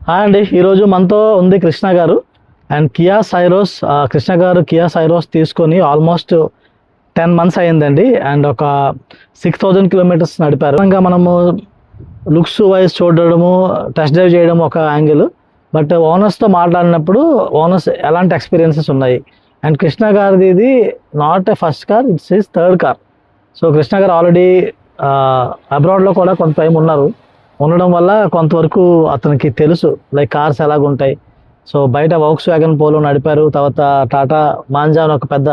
Hi అండి, ఈరోజు మనతో ఉంది కృష్ణ గారు అండ్ కియా సైరోస్. కృష్ణ గారు కియా సైరోస్ తీసుకొని ఆల్మోస్ట్ 10 months అయ్యిందండి అండ్ ఒక 6,000 kilometers నడిపారు. ఇంకా మనము లుక్స్ వైజ్ చూడడము, టెస్ట్ డ్రైవ్ చేయడం ఒక యాంగిల్, బట్ ఓనర్స్తో మాట్లాడినప్పుడు ఓనర్స్ ఎలాంటి ఎక్స్పీరియన్సెస్ ఉన్నాయి. అండ్ కృష్ణ గారిది ఇది not a first car, it's his third car. So Krishna గారు ఆల్రెడీ అబ్రాడ్లో కూడా కొంత టైం ఉండడం వల్ల కొంతవరకు అతనికి తెలుసు లైక్ కార్స్ ఎలాగుంటాయి. సో బయట వోక్స్ వ్యాగన్ పోలో నడిపారు, తర్వాత టాటా మాంజా అని ఒక పెద్ద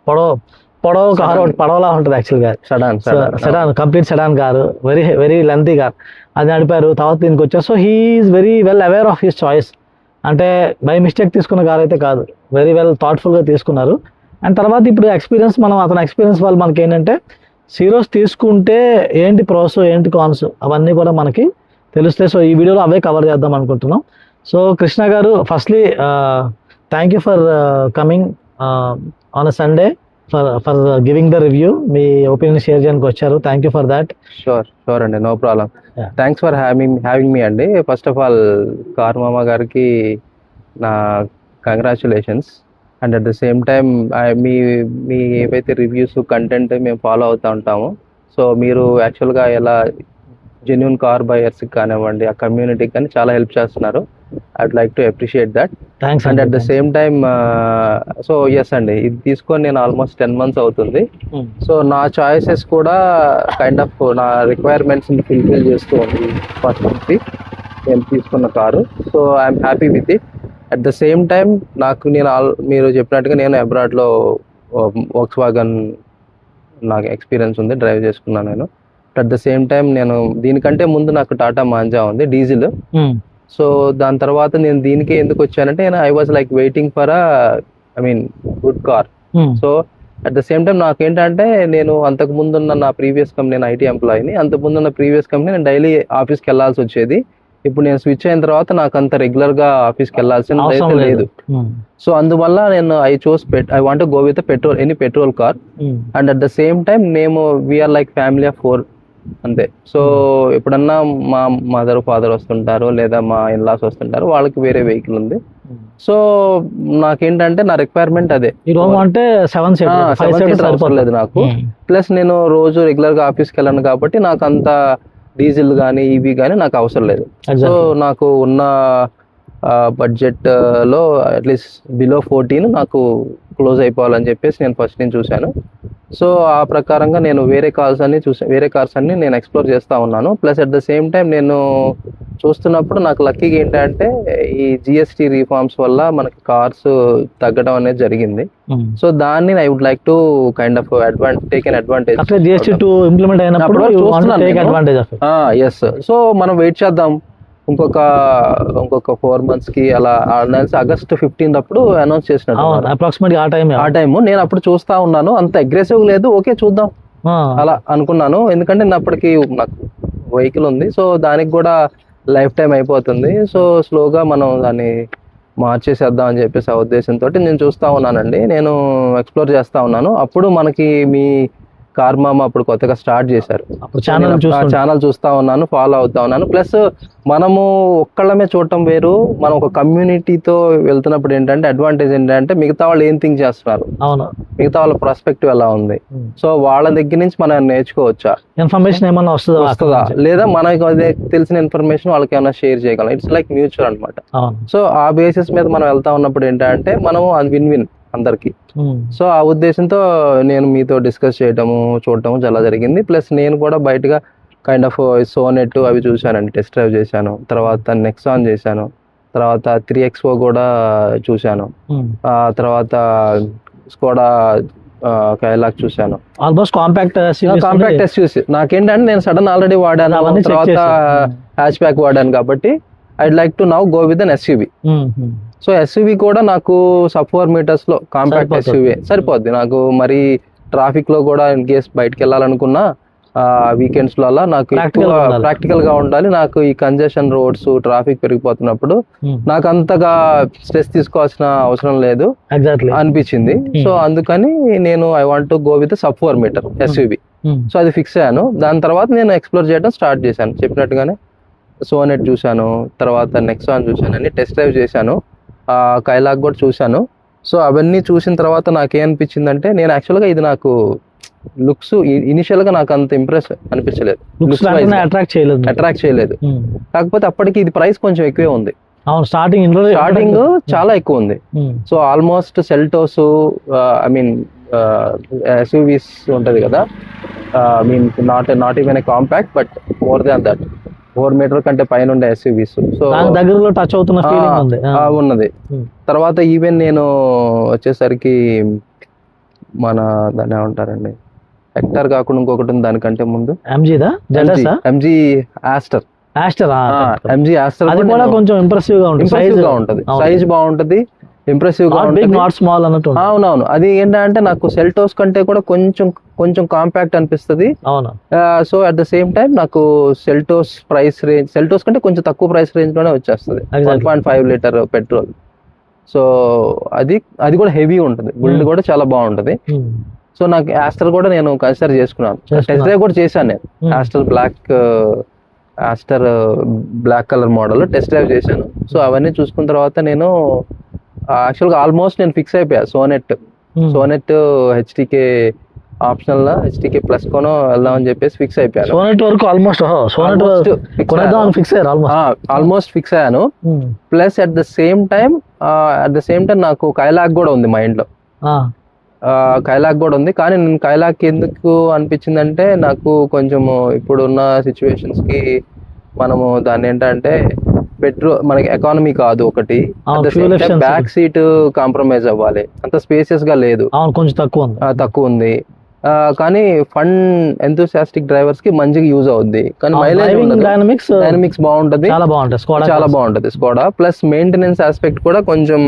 పొడవ కారు, ఒకటి పడవలా ఉంటుంది యాక్చువల్గా, sedan, complete sedan car, very very lengthy car, అది నడిపారు. తర్వాత దీనికి వచ్చారు. So he is very well aware of his choice. అంటే బై మిస్టేక్ తీసుకున్న కార్ అయితే కాదు, వెరీ వెల్ థాట్ఫుల్గా తీసుకున్నారు. అండ్ తర్వాత ఇప్పుడు ఎక్స్పీరియన్స్, అతని ఎక్స్పీరియన్స్ వల్ల మనకి ఏంటంటే సీరోస్ తీసుకుంటే ఏంటి ప్రోస్, ఏంటి కాన్స్, అవన్నీ కూడా మనకి తెలుస్తాయి. సో ఈ వీడియోలో అవే కవర్ చేద్దాం అనుకుంటున్నాం. సో కృష్ణ గారు, firstly thank you for coming on a Sunday for giving the review. మీ ఒపీనియన్ షేర్ చేయడానికి వచ్చారు. Thank you for that. Sure అండి, no problem. Thanks for having me అండి. ఫస్ట్ ఆఫ్ ఆల్ కార్ మామ గారికి నా congratulations. And at the same time మీ ఏవైతే రివ్యూస్, కంటెంట్ మేము ఫాలో అవుతూ ఉంటాము. సో మీరు యాక్చువల్గా ఎలా జెన్యూన్ కార్ బయర్స్కి కానివ్వండి, ఆ కమ్యూనిటీకి కానీ చాలా హెల్ప్ చేస్తున్నారు. I'd like to appreciate that. And at the same time so yes అండి, ఇది తీసుకొని నేను ఆల్మోస్ట్ 10 months అవుతుంది. సో నా చాయిసెస్ కూడా కైండ్ ఆఫ్ నా రిక్వైర్మెంట్స్ని ఫుల్ఫిల్ చేస్తూ ఉంది ఫస్ట్ నుంచి నేను తీసుకున్న car. So I'm happy with it. At the same time మీరు చెప్పినట్టుగా నేను అబ్రాడ్లో వోక్స్ వ్యాగన్ నాకు ఎక్స్పీరియన్స్ ఉంది, డ్రైవ్ చేసుకున్నాను నేను. అట్ ద సేమ్ టైం నేను దీనికంటే ముందు నాకు టాటా మాంజా ఉంది, డీజిల్. సో దాని తర్వాత నేను దీనికి ఎందుకు వచ్చానంటే I was like waiting for good car. So at the same time నాకేంటంటే నేను అంతకు ముందున్న నా ప్రీవియస్ కంపెనీ, నేను ఐటీ ఎంప్లాయీని, అంతకు ముందున్న ప్రీవియస్ కంపెనీ నేను డైలీ ఆఫీస్కి వెళ్ళాల్సి వచ్చేది. ఇప్పుడు నేను స్విచ్ అయిన తర్వాత నాకు అంత రెగ్యులర్ గా ఆఫీస్కి వెళ్ళాల్సిన అయితే లేదు. సో అందువల్ల నేను I want go with any petrol car. And at the same time we're like family of 4 అంతే. సో ఎప్పుడన్నా మా మదర్ ఫాదర్ వస్తుంటారు, లేదా మా ఇన్లాస్ వస్తుంటారు, వాళ్ళకి వేరే వెహికల్ ఉంది. సో నాకేంటంటే నా రిక్వైర్మెంట్ అదే, అంటే 7 seater లేదు నాకు. ప్లస్ నేను రోజు రెగ్యులర్ గా ఆఫీస్కి వెళ్ళను కాబట్టి నాకు అంత డీజిల్ కానీ ఇవి కానీ నాకు అవసరం లేదు. సో నాకు ఉన్న బడ్జెట్ లో అట్లీస్ట్ బిలో 14 నాకు క్లోజ్ అయిపోవాలని చెప్పేసి నేను ఫస్ట్ నుంచి చూశాను. సో ఆ ప్రకారంగా నేను వేరే కార్స్ అన్ని నేను ఎక్స్ప్లోర్ చేస్తూ ఉన్నాను. Plus at the same time నేను చూస్తున్నప్పుడు నాకు లక్కీగా ఏంటంటే ఈ జిఎస్టీ రీఫార్మ్స్ వల్ల మనకి కార్స్ తగ్గడం అనేది జరిగింది. సో దాన్ని I would like to kind of take an advantage. Implement అయినప్పుడు ఎస్. సో మనం వెయిట్ చేద్దాం ఇంకొక 4 months కి అలా. August 15th అప్పుడు అనౌన్స్ చేసినట్టు ఆ టైం నేను అప్పుడు చూస్తా ఉన్నాను. అంత అగ్రెసివ్ లేదు, ఓకే చూద్దాం అలా అనుకున్నాను. ఎందుకంటే అప్పటికి నాకు వెహికల్ ఉంది, సో దానికి కూడా లైఫ్ టైం అయిపోతుంది. సో స్లోగా మనం దాన్ని మార్చేసేద్దాం అని చెప్పేసి ఆ ఉద్దేశంతో నేను చూస్తా ఉన్నానండి, నేను ఎక్స్ప్లోర్ చేస్తా ఉన్నాను. అప్పుడు మనకి మీ కార్ మామ అప్పుడు కొత్తగా స్టార్ట్ చేశారు, ఛానల్ చూస్తా ఉన్నాను, ఫాలో అవుతా ఉన్నాను. ప్లస్ మనము ఒక్కళ్ళమే చూడటం వేరు, మనం ఒక కమ్యూనిటీతో వెళ్తున్నప్పుడు ఏంటంటే అడ్వాంటేజ్ ఏంటంటే మిగతా వాళ్ళు ఏం థింక్ చేస్తున్నారు, మిగతా వాళ్ళ పర్స్పెక్టివ్ ఎలా ఉంది, సో వాళ్ళ దగ్గర నుంచి మనం నేర్చుకోవచ్చా, ఇన్ఫర్మేషన్ ఏమన్నా వస్తుందా, లేదా మనకి తెలిసిన ఇన్ఫర్మేషన్ వాళ్ళకి ఏమైనా షేర్ చేయగలం. ఇట్స్ లైక్ మ్యూచువల్ అనమాట. సో ఆ బేసిస్ మీద మనం వెళ్తా ఉన్నప్పుడు ఏంటంటే మనం అది విన్ అందరికి. సో ఆ ఉద్దేశంతో నేను మీతో డిస్కస్ చూడటము చాలా జరిగింది. ప్లస్ నేను కూడా బయటగా కైండ్ ఆఫ్ సోనెట్ అవి చూశానండి, టెస్ట్ డ్రైవ్ చేశాను. తర్వాత నెక్సాన్ చేశాను, తర్వాత 3XO కూడా చూశాను, ఆ తర్వాత స్కోడా కైలాక్ చూశాను. ఆల్మోస్ట్ కాంపాక్ట్ ఎస్యూవి నాకేంటంటే నేను సడన్ ఆల్రెడీ వాడాను, తర్వాత హ్యాచ్ బ్యాక్ వాడాను కాబట్టి I'd like to now go with an SUV. So SUV కూడా నాకు sub 4 meters లో కాంపాక్ట్ ఎస్యూవి సరిపోద్ది నాకు. మరి ట్రాఫిక్ లో కూడా ఇన్ కేస్ బయటకు వెళ్ళాలనుకున్నా వీకెండ్స్ లో అలా నాకు ప్రాక్టికల్ గా ఉండాలి. నాకు ఈ కంజెషన్ రోడ్స్, ట్రాఫిక్ పెరిగిపోతున్నప్పుడు నాకు అంతగా స్ట్రెస్ తీసుకోవాల్సిన అవసరం లేదు అనిపించింది. సో అందుకని నేను I want to go with sub 4 meter SUV. So అది ఫిక్స్ అయ్యాను. దాని తర్వాత నేను ఎక్స్ప్లోర్ చేయడం స్టార్ట్ చేశాను. చెప్పినట్టుగానే సోనెట్ చూశాను, తర్వాత నెక్సాన్ చూశాను, అన్ని టెస్ట్ డ్రైవ్ చేశాను, కైలాక్ కూడా చూశాను. సో అవన్నీ చూసిన తర్వాత నాకేమనిపించిందంటే, నేను యాక్చువల్గా ఇది నాకు లుక్స్ ఇనిషియల్గా నాకు అంత ఇంప్రెస్ అనిపించలేదు, అట్రాక్ట్ చేయలేదు. కాకపోతే అప్పటికి ఇది ప్రైస్ కొంచెం ఎక్కువే ఉంది. అవును, స్టార్టింగ్ చాలా ఎక్కువ ఉంది. So almost Seltos, I mean SUVs ఉంటది కదా, I mean not even a compact, but more than that 4 metre కంటే పైన ఉండే ఎస్యూవీస్. సో దగ్గరలో టచ్ అవుతున్న ఫీలింగ్ ఉంది. ఉన్నది. తర్వాత ఈవెన్ నేను వచ్చేసరికి మన దాన్ని ఏమంటారండి, హెక్టర్ కాకుండా ఇంకొకటి ఉంది దానికంటే ముందు, ఎంజీ ఆస్టర్. ఎంజీ ఆస్టర్ అది కూడా కొంచెం ఇంప్రెసివ్ గా ఉంటుంది, సైజ్ బాగుంటది, ఇంప్రెసివ్ గా ఉంటుంది, నాట్ స్మాల్ అన్నట్టు. అవునవును. అది ఏంటంటే నాకు సెల్టోస్ కంటే కూడా కొంచెం కాంపాక్ట్ అనిపిస్తుంది. అవును. So at the same time నాకు సెల్టోస్ కంటే కొంచెం తక్కువ ప్రైస్ రేంజ్ లోనే వచ్చేస్తుంది. 1.5 లీటర్ పెట్రోల్. సో అది కూడా హెవీ ఉంటుంది, బిల్డ్ కూడా చాలా బాగుంటది. సో నాకు ఆస్టర్ కూడా నేను కన్సిడర్ చేసుకున్నాను, టెస్ట్ డ్రైవ్ కూడా చేశాను నేను. Astor black colour model test drive చేశాను. సో అవన్నీ చూసుకున్న తర్వాత నేను యాక్చువల్గా ఆల్మోస్ట్ నేను ఫిక్స్ అయిపోయా, Sonet HTK optional HTK plus కొనో వెళ్దామని చెప్పేసి ఫిక్స్ అయిపోయాను. సోనెట్ వరకు ఆల్మోస్ట్ ఫిక్స్ అయ్యాను. Plus at the same time నాకు కైలాక్ కూడా ఉంది మైండ్ లో. కైలాక్ కూడా ఉంది, కానీ నేను కైలాక్ ఎందుకు అనిపించిందంటే, నాకు కొంచెము ఇప్పుడున్న సిచ్యువేషన్స్ కి మనము దాన్ని ఏంటంటే పెట్రోల్ మనకి ఎకానమీ కాదు ఒకటి, బ్యాక్ సీట్ కాంప్రమైజ్ అవ్వాలి, అంత స్పేసియస్ గా లేదు, కొంచెం తక్కువ ఉంది. కానీ ఫన్ ఎంతూసియాస్టిక్ డ్రైవర్స్ కి మంచిగా యూజ్ అవుద్ది. కానీ మైలేజ్ డైనమిక్స్ బాగుంటది, చాలా బాగుంటది స్కోడా. ప్లస్ మెయింటెనెన్స్ ఆస్పెక్ట్ కూడా కొంచెం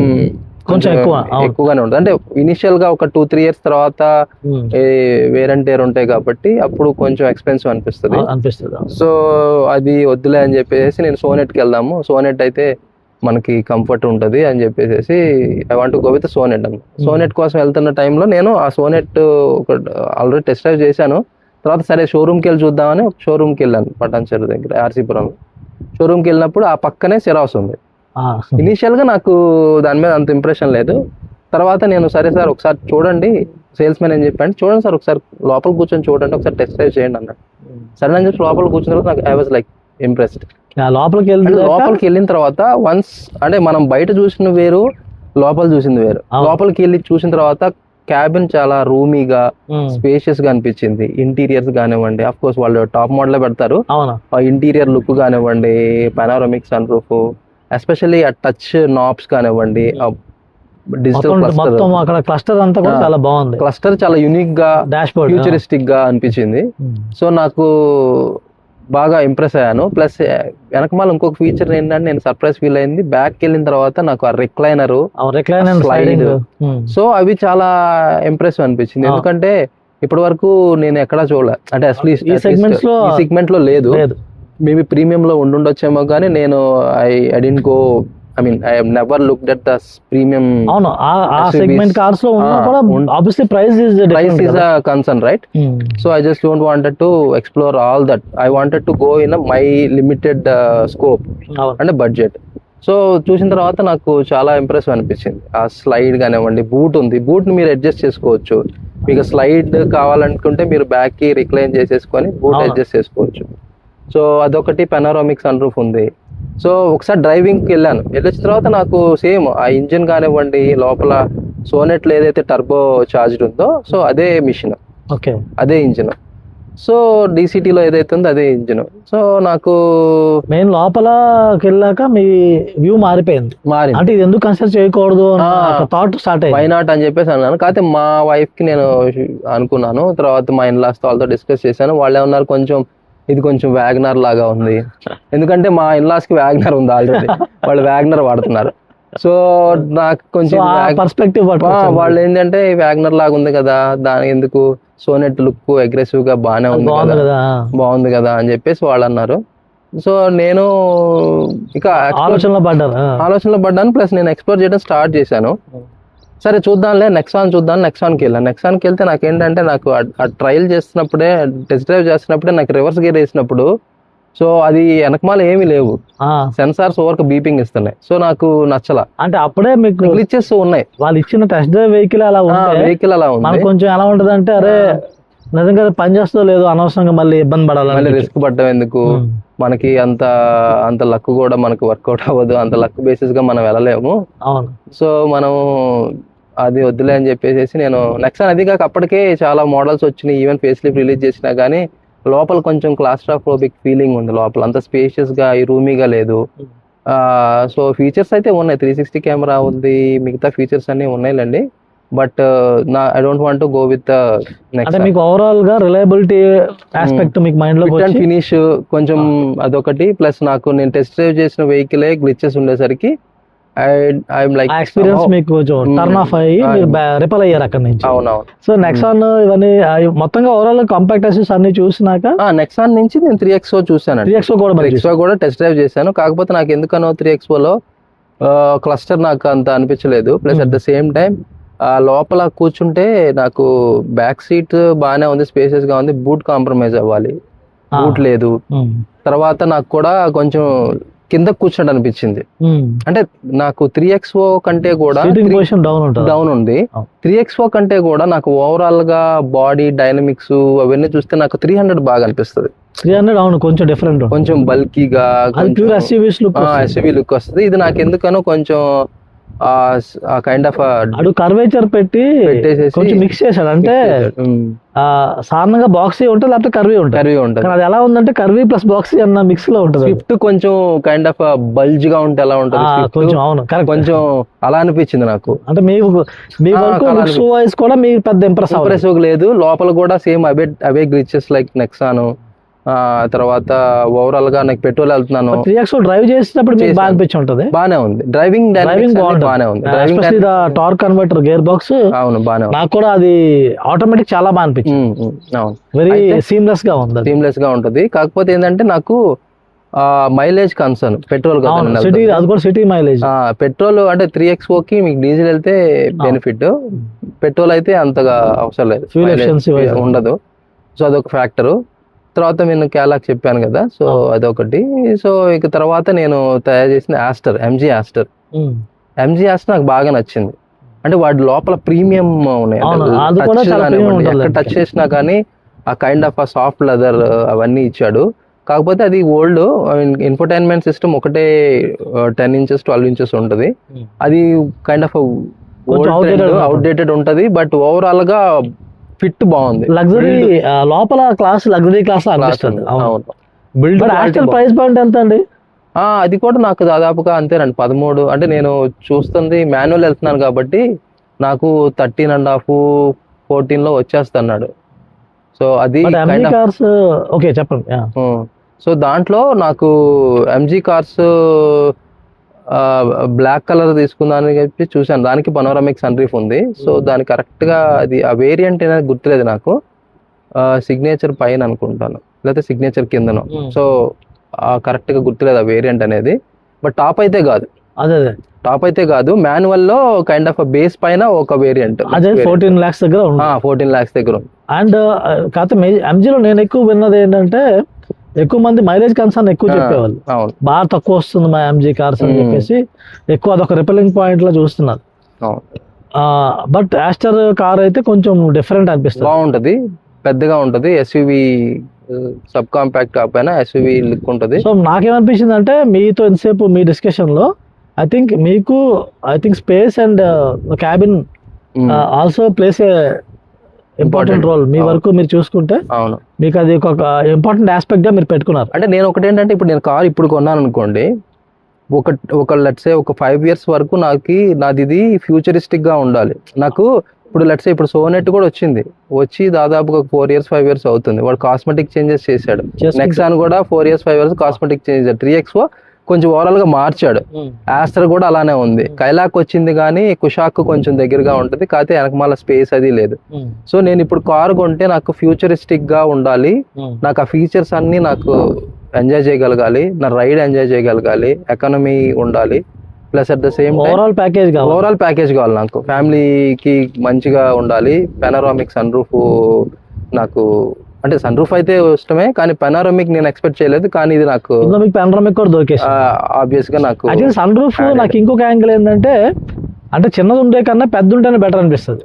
ఎక్కువగానే ఉంటుంది. అంటే ఇనిషియల్ గా ఒక 2-3 years తర్వాత వేర్ అండ్ టేర్ ఉంటాయి కాబట్టి అప్పుడు కొంచెం ఎక్స్పెన్సివ్ అనిపిస్తుంది. సో అది వద్దులే అని చెప్పేసి నేను సోనెట్కి వెళ్దాము, సోనెట్ అయితే మనకి కంఫర్ట్ ఉంటుంది అని చెప్పేసి I want go with Sonet అన్న. సోనెట్ కోసం వెళ్తున్న టైంలో నేను ఆ సోనెట్ ఆల్రెడీ టెస్ట్ డ్రైవ్ చేశాను. తర్వాత సరే షోరూమ్కి వెళ్ళి చూద్దామని ఒక షోరూమ్కి వెళ్ళాను, పటాన్చెరు దగ్గర ఆర్సీపురం షోరూమ్కి వెళ్ళినప్పుడు ఆ పక్కనే సెరాస్ ఉంది. ఇనీషియల్ గా నాకు దాని మీద అంత ఇంప్రెషన్ లేదు. తర్వాత నేను సరే సార్ ఒకసారి చూడండి, సేల్స్ మ్యాన్ అని చెప్పాను, చూడండి సార్ ఒకసారి లోపల కూర్చొని చూడండి, ఒకసారి టెస్ట్ డ్రైవ్ చేయండి అన్నాడు. సరే అని చెప్పి లోపల కూర్చున్న తర్వాత నాకు ఐ వాజ్ లైక్ ఇంప్రెస్డ్. లోపలికి వెళ్ళిన తర్వాత వన్స్ అంటే మనం బయట చూసిన వేరు, లోపల చూసింది వేరు. లోపలికి వెళ్ళి చూసిన తర్వాత క్యాబిన్ చాలా రూమీగా స్పేషియస్ గా అనిపించింది. ఇంటీరియర్స్ కానివ్వండి, అఫ్ కోర్స్ వాళ్ళు టాప్ మోడల్ పెడతారు, ఇంటీరియర్ లుక్ కానివ్వండి, పానోరమిక్ సన్ రూఫ్, ఎస్పెషల్లీ ఆ టచ్ నాబ్స్ కానివ్వండి, డిజిటల్ క్లస్టర్ అంతా కూడా చాలా బాగుంది. క్లస్టర్ చాలా యూనిక్ గా ఫ్యూచరిస్టిక్ గా అనిపించింది. సో నాకు బాగా ఇంప్రెస్ అయ్యాను. ప్లస్ వెనకమాల ఇంకొక ఫీచర్ ఏంటంటే నేను సర్ప్రైజ్ ఫీల్ అయింది, బ్యాక్ వెళ్ళిన తర్వాత నాకు ఆ రిక్లైనర్ స్లైడ్, సో అవి చాలా ఇంప్రెసివ్ అనిపించింది. ఎందుకంటే ఇప్పటి వరకు నేను ఎక్కడా చూడలే, అంటే అట్లీస్ట్ ఈ సెగ్మెంట్ లో లేదు. మేబీ ప్రీమియం లో ఉండుండొచ్చేమో, కానీ నేను I didn't go, I mean I have never looked at the premium. అవును, ఆ సెగ్మెంట్ కార్స్ లో ఉన్నా కూడా obviously price is a concern, right? So I just don't wanted to explore all that. I wanted to go in my limited scope and budget. So చూసిన తర్వాత నాకు చాలా impressive అనిపించింది. ఆ స్లైడ్ కానివ్వండి, బూట్ ఉంది, బూట్ ని మీరు అడ్జస్ట్ చేసుకోవచ్చు. మీకు స్లైడ్ కావాలనుకుంటే మీరు బ్యాక్ కి రిక్లైన్ చేసేసుకొని బూట్ అడ్జస్ట్ చేసుకోవచ్చు. సో అదొకటి. పెనోరామిక్ సన్ రూఫ్ ఉంది. సో ఒకసారి డ్రైవింగ్కి వెళ్ళిన తర్వాత నాకు సేమ్ ఆ ఇంజిన్ కానివ్వండి, లోపల సోనెట్లో ఏదైతే టర్బో చార్జ్డ్ ఉందో, సో అదే మిషన్, అదే ఇంజిన్. సో డీసీటీలో ఏదైతే ఉందో అదే ఇంజిన్. సో నాకు మెయిన్ లోపలకి వెళ్ళాక మీ వ్యూ మారింది. అంటే ఇది ఎందుకు కన్సిడర్ చేయకూడదు థాట్ స్టార్ట్ అయ్యింది, వై నాట్ అని చెప్పేసి అన్నాను. కాకపోతే మా వైఫ్ కి నేను అనుకున్నాను, తర్వాత మా ఇన్లాస్ వాళ్ళతో డిస్కస్ చేశాను. వాళ్ళు ఏమన్నారు, ఇది కొంచెం వ్యాగనర్ లాగా ఉంది. ఎందుకంటే మా ఇన్లాస్ కి వ్యాగనర్ ఉంది ఆల్రెడీ, వాళ్ళు వ్యాగనర్ వాడుతున్నారు. సో నాకు కొంచెం పర్స్పెక్టివ్ వాళ్ళు ఏంటంటే వ్యాగనర్ లాగా ఉంది కదా, దాని ఎందుకు, సోనెట్ లుక్ అగ్రెసివ్ గా బాగానే ఉంది కదా, బాగుంది కదా అని చెప్పేసి వాళ్ళు అన్నారు. సో నేను ఇక ఆలోచనలో పడ్డాను. ప్లస్ నేను ఎక్స్ప్లోర్ చేయడం స్టార్ట్ చేశాను. సరే చూద్దాంలే, నెక్సాన్కి వెళ్ళాను. నెక్సాన్కి వెళ్తే నాకేంటంటే, నాకు ఆ ట్రయల్ చేస్తున్నప్పుడే, టెస్ట్ డ్రైవ్ చేస్తున్నప్పుడే నాకు రివర్స్ గేర్ వేసినప్పుడు సో అది వెనకమాల ఏమీ లేవు, సెన్సార్స్ ఓవర్కి బీపింగ్ ఇస్తున్నాయి. సో నాకు నచ్చలా. అంటే అప్పుడే మీకు గ్లిచెస్ ఉన్నాయి. వాళ్ళు ఇచ్చిన టెస్ట్ డ్రైవ్ వెహికల్ అలా ఉంది, వెహికల్ అలా ఉంది. మనకు కొంచెం ఎలా ఉంటది అంటే అరే నిజంగా పని చేస్తో లేదు, అనవసరంగా మళ్ళీ ఇబ్బంది పడాలి, మళ్ళీ రిస్క్ పడ్డం ఎందుకు, మనకి అంత అంత లక్ కూడా మనకు వర్కౌట్ అవ్వదు, అంత లక్ బేసిస్ గా మనం వెళ్ళలేము. అవును. సో మనం అది వద్దులే అని చెప్పేసి నేను నెక్సాన్, అది కాక అప్పటికే చాలా మోడల్స్ వచ్చినాయి, ఈవెన్ ఫేస్ లిఫ్ట్ రిలీజ్ చేసినా కానీ లోపల కొంచెం క్లాస్ట్రాఫోబిక్ ఫీలింగ్ ఉంది, లోపల అంత స్పేషియస్ గా రూమీగా లేదు. సో ఫీచర్స్ అయితే ఉన్నాయి, 360 కెమెరా ఉంది, మిగతా ఫీచర్స్ అన్ని ఉన్నాయిలేండి. But I don't want to go with అంటే మీకు ఓవరాల్ గా రిలయబిలిటీ ఆస్పెక్ట్ మీకు మైండ్ లో ఫిట్ అండ్ ఫినిష్ కొంచెం అదొకటి, ప్లస్ నాకు నేను టెస్ట్ డ్రైవ్ చేసిన వెహికలే గ్లిచెస్ ఉండేసరికి ఐఎమ్ లైక్ ఎక్స్పీరియన్స్ మీకు టర్న్ ఆఫ్ అయ్యి రిపల్ అయ్యారు అక్కడ నుంచి. అవునవును. సో నెక్సాన్ ఇవన్నీ మొత్తంగా ఓవరాల్ కాంపాక్ట్ అసెస్ అన్ని చూసినాక నెక్సాన్ నుంచి నేను 3XO చూసాను. 3XO కూడా టెస్ట్ డ్రైవ్ చేశాను. కాకపోతే నాకు ఎందుకనో 3XO లో క్లస్టర్ నాకు అంత అనిపించలేదు. Plus at the same time లోపల కూర్చుంటే నాకు బ్యాక్ సీట్ బాగానే ఉంది, స్పేసెస్ గా ఉంది, బూట్ కాంప్రమైజ్ అవ్వాలి, బూట్ లేదు. తర్వాత నాకు కూడా కొంచెం కింద కూర్చున్నట్టు అనిపించింది. అంటే నాకు 3XO కంటే కూడా డౌన్ ఉంది. 3XO కంటే కూడా నాకు ఓవరాల్ గా బాడీ డైనమిక్స్ అవన్నీ చూస్తే నాకు 300 బాగా అనిపిస్తుంది. 300 అవును, కొంచెం డిఫరెంట్, కొంచెం బల్కీగా ఎస్యూవీ లుక్ వస్తుంది. ఇది నాకు ఎందుకనో కొంచెం కైండ్ ఆఫ్ కర్వేచర్ పెట్టి కొంచెం మిక్స్ చేశాడు. అంటే సాధారణంగా బాక్సీ ఉంటుంది, లేకపోతే కర్వీ ఉంటుంది. అది ఎలా ఉందంటే కర్వీ ప్లస్ బాక్సీ అన్న మిక్స్ లో ఉంటుంది. స్విఫ్ట్ కొంచెం కైండ్ ఆఫ్ బల్జ్ గా ఉంటే ఎలా ఉంటుంది కొంచెం, అవును కొంచెం అలా అనిపించింది నాకు. అంటే మీ లుక్స్ వైస్ కూడా మీకు పెద్ద ఇంప్రెసివ్ లేదు. లోపల కూడా సేమ్ అవే గ్లిచెస్ లైక్ నెక్సాన్. తర్వాత ఓవరాల్ గా నాకు పెట్రోల్ వెళ్తున్నాను. 3XO డ్రైవ్ చేసినప్పుడు మీకు బాగా అనిపించి ఉంటుంది. బానే ఉంది, డ్రైవింగ్ బాగానే ఉంది. టార్క్ కన్వర్టర్ గేర్ బాక్స్ అవును బానే ఉంది. నాకు కూడా అది ఆటోమేటిక్ చాలా బాగా అనిపించింది. అవును, వెరీ సీమ్లెస్ గా ఉంది. సీమ్లెస్ గా ఉంటది. కాకపోతే ఏంటంటే నాకు మైలేజ్ కన్సర్న్, పెట్రోల్ అది కూడా సిటీ మైలేజ్. పెట్రోల్ అంటే 3XO కి మీకు డీజిల్ వెళ్తే బెనిఫిట్, పెట్రోల్ అయితే అంతగా అవసరం లేదు, ఫ్యూల్ ఎఫిషియన్సీ ఉండదు. సో అదొక ఫ్యాక్టరు. తర్వాత నేను క్యాలాక్ చెప్పాను కదా, సో అదొకటి. సో ఇక తర్వాత నేను తయారు చేసిన ఆస్టర్, ఎంజీ ఆస్టర్ నాకు బాగా నచ్చింది. అంటే వాటి లోపల ప్రీమియం ఉన్నాయి, ఎక్కడ టచ్ చేసినా కానీ ఆ కైండ్ ఆఫ్ సాఫ్ట్ లెదర్ అవన్నీ ఇచ్చాడు. కాకపోతే అది ఓల్డ్ ఇన్ఫోటైన్మెంట్ సిస్టమ్ ఒకటే 10 inches 12 inches ఉంటుంది. అది కైండ్ ఆఫ్ అవుట్డేటెడ్ ఉంటుంది. బట్ ఓవరాల్ గా ఫిట్ బాగుంది, లగ్జరీ లోపల క్లాస్, లగ్జరీ క్లాస్ అనిపిస్తుంది. ప్రైస్ పాయింట్ ఎంత అండి? అది కూడా నాకు దాదాపుగా అంతేనండి, 13. అంటే నేను చూస్తుంది మాన్యువల్ వెళ్తున్నాను కాబట్టి నాకు 13.5 14 లో వచ్చేస్తున్నాడు. సో అది ఓకే చెప్పండి. సో దాంట్లో నాకు ఎంజీ కార్స్ బ్లాక్ కలర్ తీసుకుందామని చెప్పి చూసాను. దానికి పనోరామిక్ సన్ రూఫ్ ఉంది. సో దాని కరెక్ట్ గా అది ఆ వేరియంట్ అనేది గుర్తులేదు నాకు, సిగ్నేచర్ పైన అనుకుంటాను, లేకపోతే సిగ్నేచర్ కిందను. సో కరెక్ట్ గా గుర్తులేదు ఆ వేరియంట్ అనేది. బట్ టాప్ అయితే కాదు, టాప్ అయితే కాదు, మాన్యువల్ లో కైండ్ ఆఫ్ బేస్ పైన ఒక వేరియంట్ 14 lakhs దగ్గర 14 lakhs దగ్గర ఉంది. అండ్ కాకపోతే ఎంజీలో నేను ఎక్కువ విన్నది ఏంటంటే ఎక్కువ మంది మైలేజ్ కన్సర్న్ ఎక్కువ చెప్పేవాళ్ళు, బాగా తక్కువ వస్తుంది మా ఎంజీ కార్స్ అని చెప్పేసి ఎక్కువ అదొక రిపెలింగ్ పాయింట్ లో చూస్తున్నారు. బట్ ఆస్టర్ కార్ అయితే కొంచెం డిఫరెంట్ అనిపిస్తుంది, బాగుంటది, పెద్దగా ఉంటది, ఎస్యూవి సబ్ కాంపాక్ట్ కాకపోయినా ఎస్యూవి లుక్ ఉంటది. సో నాకేమనిపించింది అంటే మీతో ఎంతసేపు మీ డిస్కషన్ లో I think space and cabin also plays a important role. మీ వరకు మీరు చూసుకుంటే అవును, మీకు అది ఒక ఇంపార్టెంట్ ఆస్పెక్ట్ గా మీరు పెట్టుకున్నారు. అంటే నేను ఒకటి ఏంటంటే ఇప్పుడు నేను కార్ ఇప్పుడు కొన్నాను అనుకోండి, ఒక లెట్స్ సే ఒక 5 years వరకు నాది ఇది ఫ్యూచరిస్టిక్ గా ఉండాలి. నాకు ఇప్పుడు లెట్స్ సే ఇప్పుడు సోనెట్ కూడా వచ్చి దాదాపుగా 4 years 5 years అవుతుంది. వాడు కాస్మెటిక్ చేంజెస్ చేశాడు. నెక్సాన్ కూడా 4 years 5 years కాస్మెటిక్ చేంజ్ చేశాడు. 3XO కొంచెం ఓవరాల్ గా మార్చాడు. ఆస్టర్ కూడా అలానే ఉంది. కైలాక్ వచ్చింది కానీ కుషాక్ కొంచెం దగ్గరగా ఉంటుంది, కాకపోతే వెనకమాల స్పేస్ అది లేదు. సో నేను ఇప్పుడు కారు కొంటే నాకు ఫ్యూచరిస్టిక్ గా ఉండాలి, నాకు ఆ ఫీచర్స్ అన్ని నాకు ఎంజాయ్ చేయగలగాలి, నా రైడ్ ఎంజాయ్ చేయగలగాలి, ఎకానమీ ఉండాలి, plus at the same overall package కావాలి. నాకు ఫ్యామిలీకి మంచిగా ఉండాలి, పెనరామిక్ సన్ రూఫ్ నాకు అంటే సన్ రూఫ్ అయితే ఇష్టమే, కానీ పెనారమిక్ నేను ఎక్స్పెక్ట్ చేయలేదు, కానీ ఇది నాకు ఇందులో మీకు పెనరామిక్ కూడా దొరికేసి. ఆబ్వియస్ గా నాకు యాక్చువల్లీ సన్ రూఫ్ నాకు ఇంకొక యాంగిల్ ఏంటంటే, అంటే చిన్నది ఉండే కన్నా పెద్ద ఉంటేనే బెటర్ అనిపిస్తుంది.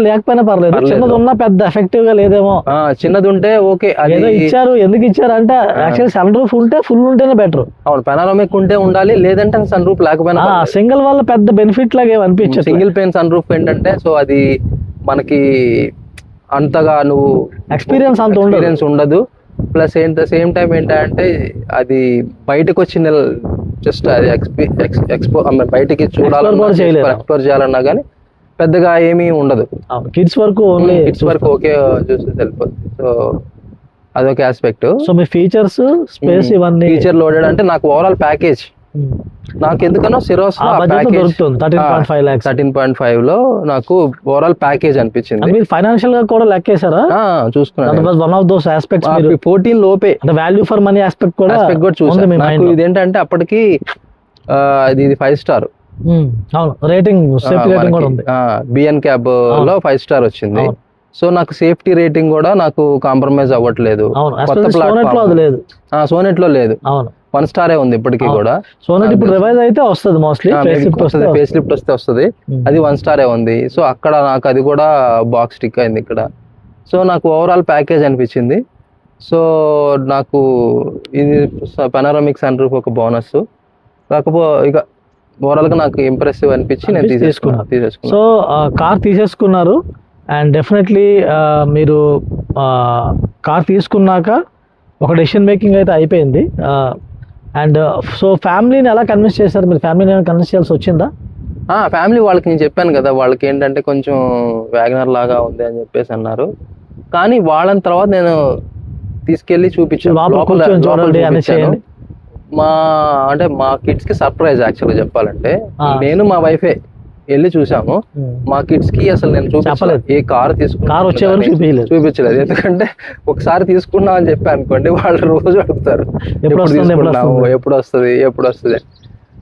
లేకపోయినా పర్లేదు, చిన్నది ఉన్నా పెద్ద ఎఫెక్టివ్ గా లేదేమో. చిన్నది ఉంటే ఓకే, ఏదో ఇచ్చారు ఎందుకు ఇచ్చారు అంటే యాక్చువల్లీ సన్ రూఫ్ ఉంటే ఫుల్ ఉంటేనే బెటర్. అవును, పెనారమిక్ ఉంటే ఉండాలి, లేదంటే సన్ రూఫ్ లేకపోయినా. సింగిల్ వల్ల పెద్ద బెనిఫిట్ లాగా ఏమనిపించదు. సింగిల్ పెయిన్ సన్ రూఫ్ ఏంటంటే, సో అది మనకి అంతగా నువ్వు ఎక్స్పీరియన్స్ ఉండదు. ప్లస్ సేమ్ టైం ఏంటంటే అది బయటకు వచ్చి జస్ట్ అది బయటికి చూడాలన్నా ఎక్స్ప్లోర్ చేయాలన్నా కానీ పెద్దగా ఏమీ ఉండదు. కిడ్స్ వరకు ఓకే చూసి వెళ్ళిపోతుంది. సో అదొక ఆస్పెక్ట్. సో మీ ఫీచర్స్, స్పేస్ ఇవన్నీ ఫీచర్ లోడెడ్ అంటే నాకు ఓవరాల్ ప్యాకేజ్ నాకు ఎందుకనో సిరోస్ 13.5 లో నాకు ఓవరాల్ ప్యాకేజ్ అనిపించింది. ఫైనాన్షియల్ గా కూడా లెక్కేసారా? చూసుకున్నాను. వన్ ఆఫ్ దోస్ ఆస్పెక్ట్స్ 14 లోపే వాల్యూ ఫర్ మనీ ఆస్పెక్ట్ కూడా చూసాను. నాకు ఇదేంటంటే అప్పటికి ఇది 5 స్టార్. అవును, రేటింగ్ సేఫ్టీ రేటింగ్ కూడా ఉంది. బిఎన్ క్యాబ్ లో 5 స్టార్ వచ్చింది. సో నాకు సేఫ్టీ రేటింగ్ కూడా నాకు కాంప్రమైజ్ అవ్వట్లేదు. కొత్త ప్లాట్ఫామ్ లేదు, సోనెట్ లో లేదు, 1 స్టారే ఉంది ఇప్పటికీ కూడా. సోనెట్ ఇప్పుడు రివైజ్ అయితే వస్తుంది, మోస్ట్లీ ఫేస్ లిఫ్ట్ వస్తే వస్తుంది, అది 1 స్టారే ఉంది. సో అక్కడ నాకు అది కూడా బాక్స్ స్టిక్ అయింది ఇక్కడ. సో నాకు ఓవరాల్ ప్యాకేజ్ అనిపించింది. సో నాకు ఇది పెనారమిక్ సన్ రూఫ్ ఒక బోనస్, కాకపోతే ఇక ఓవరాల్ గా నాకు ఇంప్రెసివ్ అనిపించి నేను తీసేసుకున్నాను. సో కార్ తీసేసుకున్నారు, అండ్ డెఫినెట్లీ మీరు కార్ తీసుకున్నాక ఒక డెసిషన్ మేకింగ్ అయితే అయిపోయింది. అండ్ సో ఫ్యామిలీని ఎలా కన్విన్స్ చేశారు మీరు? ఫ్యామిలీని ఏమైనా కన్విన్స్ చేయాల్సి వచ్చిందా? ఫ్యామిలీ వాళ్ళకి నేను చెప్పాను కదా, వాళ్ళకి ఏంటంటే కొంచెం వ్యాగనర్ లాగా ఉంది అని చెప్పేసి అన్నారు. కానీ వాళ్ళని తర్వాత నేను తీసుకెళ్లి చూపించాను, మా కిడ్స్ కి సర్ప్రైజ్ యాక్చువల్గా చెప్పాలంటే. నేను మా వైఫే వెళ్ళి చూసాము. మా కిడ్స్ కి అసలు నేను చూపించలేదు, ఏ కార్ చూపించలేదు. ఎందుకంటే ఒకసారి తీసుకున్నాం అని చెప్పి అనుకోండి, వాళ్ళు రోజు అడుగుతారు ఎప్పుడు వస్తుంది.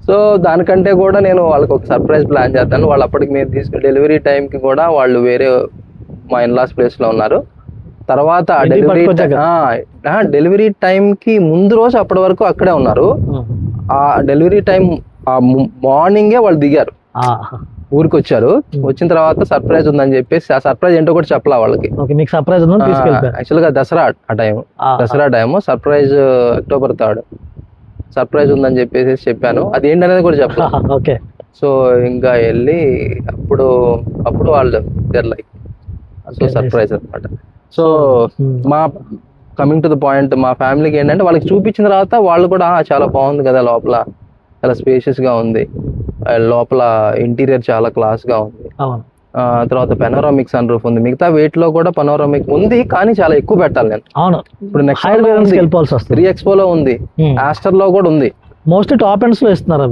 సో దానికంటే కూడా నేను వాళ్ళకి ఒక సర్ప్రైజ్ ప్లాన్ చేస్తాను. వాళ్ళు అప్పటికి మేము డెలివరీ టైంకి కూడా వాళ్ళు వేరే మా ఇన్లాస్ ప్లేస్ లో ఉన్నారు. తర్వాత డెలివరీ టైం కి ముందు రోజు అప్పటి వరకు అక్కడే ఉన్నారు. ఆ డెలివరీ టైం మార్నింగే వాళ్ళు దిగారు, ఊరికి వచ్చారు. వచ్చిన తర్వాత సర్ప్రైజ్ ఉందని చెప్పేసి, ఆ సర్ప్రైజ్ ఏంటో కూడా చెప్పలా వాళ్ళకి. యాక్చువల్ గా Dasara time surprise October 3rd surprise ఉందని చెప్పేసి చెప్పాను. అది ఏంటనేది కూడా చెప్పాను. సో ఇంకా వెళ్ళి అప్పుడు వాళ్ళు లైక్ సో సర్ప్రైజ్ అనమాట. సో మా కమింగ్ టు ద పాయింట్, మా ఫ్యామిలీకి ఏంటంటే వాళ్ళకి చూపించిన తర్వాత వాళ్ళు కూడా చాలా బాగుంది కదా, లోపల చాలా స్పేషియస్ గా ఉంది, లోపల ఇంటీరియర్ చాలా క్లాస్ గా ఉంది. తర్వాత పెనోరామిక్ సన్ రూఫ్ ఉంది. మిగతా వెయిట్ లో కూడా పెనోరామిక్ ఉంది, కానీ చాలా ఎక్కువ పెట్టాలి నేను. ఇప్పుడు నెక్స్ట్ 3XPO లో ఉంది, ఆస్టర్ లో కూడా ఉంది. మోస్ట్ టాప్ ఎండ్స్ లో ఇస్తున్నారు.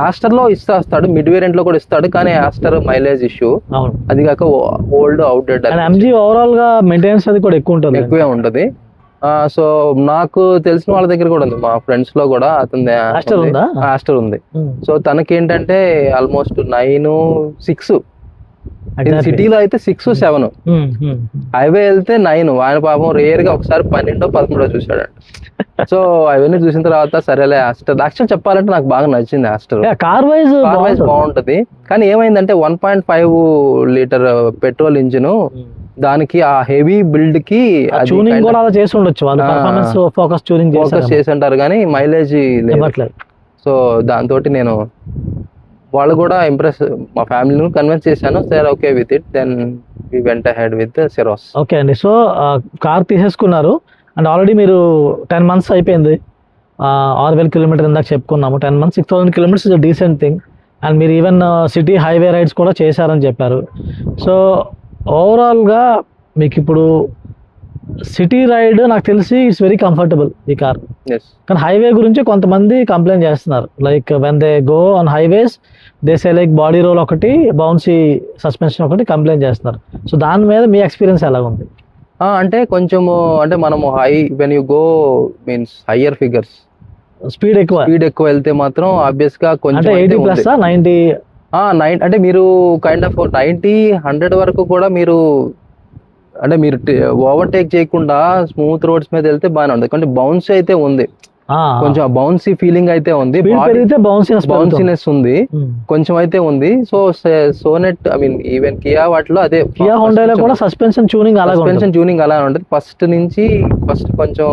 ఆస్టర్ లో ఇస్తాడు, మిడ్ వేరియంట్ లో కూడా ఇస్తాడు, కానీ ఆస్టర్ మైలేజ్ ఇష్యూ, అది కాక ఓల్డ్ అవుట్డేట్. ఎంజీ ఓవరాల్ గా మెయింటెనెన్స్ అది కూడా ఎక్కువే ఉంటది. సో నాకు తెలిసిన వాళ్ళ దగ్గర కూడా ఉంది, మా ఫ్రెండ్స్ లో కూడా అతని ఆస్టర్ ఉంది. సో తనకి ఏంటంటే ఆల్మోస్ట్ 9, 6, సిటీలో అయితే 6, 7, హైవే వెళ్తే 9. ఆయన పాపం రేర్ గా ఒకసారి 12, 13 చూసాడు. సో అవన్నీ చూసిన తర్వాత సరేలే ఆస్టర్. యాక్చువల్ చెప్పాలంటే నాకు బాగా నచ్చింది ఆస్టర్. కార్ వైజ్ బాగుంటది, కానీ ఏమైందంటే 1.5 లీటర్ పెట్రోల్ ఇంజిన్, దానికి ఆ హెవీ బిల్డ్ కి ట్యూనింగ్ కూడా అలా చేసి ఉండొచ్చు, వాళ్ళు పర్ఫార్మెన్స్ ఫోకస్ చేసి ఉంటారు, కానీ మైలేజ్ లేదు. సో దాంతో నేను వాళ్ళు కూడా మా ఫ్యామిలీని కన్విన్స్ చేశాను. సరే okay with it, then we went ahead with Syros. Okay అండి. సో కార్ తీసేసుకున్నారు, అండ్ ఆల్రెడీ మీరు 10 months అయిపోయింది, 6,000 kilometers ఇందాక చెప్పుకున్నాము. 10 months 6,000 kilometers is decent thing. And మీరు ఈవెన్ సిటీ హైవే రైడ్స్ కూడా చేశారని చెప్పారు. సో ఓవరాల్గా మీకు ఇప్పుడు సిటీ రైడ్ నాకు తెలిసి ఇట్స్ వెరీ కంఫర్టబుల్ ఈ కార్. కానీ హైవే గురించి కొంతమంది కంప్లైంట్ చేస్తున్నారు, like when they go on highways they say like body roll ఒకటి, బౌన్సీ సస్పెన్షన్ ఒకటి కంప్లైంట్ చేస్తున్నారు. సో దాని మీద మీ ఎక్స్పీరియన్స్ ఎలా ఉంది? అంటే కొంచెము అంటే మనము when you go means higher figures, speed ఎక్కువ వెళ్తే మాత్రం ఆబ్వియస్ గా కొంచెం 80+ 90 అంటే మీరు కైండ్ ఆఫ్ 90, 100 వరకు కూడా మీరు అంటే మీరు ఓవర్టేక్ చేయకుండా స్మూత్ రోడ్స్ మీద వెళ్తే బాగానే ఉంది, కానీ బౌన్స్ అయితే ఉంది, కొంచెం బౌన్సీ ఫీలింగ్ అయితే ఉంది, బౌన్సీనెస్ ఉంది కొంచెం అయితే ఉంది. So Sonet I mean even Kia వాటిలో అదే, కియా హోండాలో కూడా సస్పెన్షన్ ట్యూనింగ్ అలా ఉంటుంది. ఫస్ట్ కొంచెం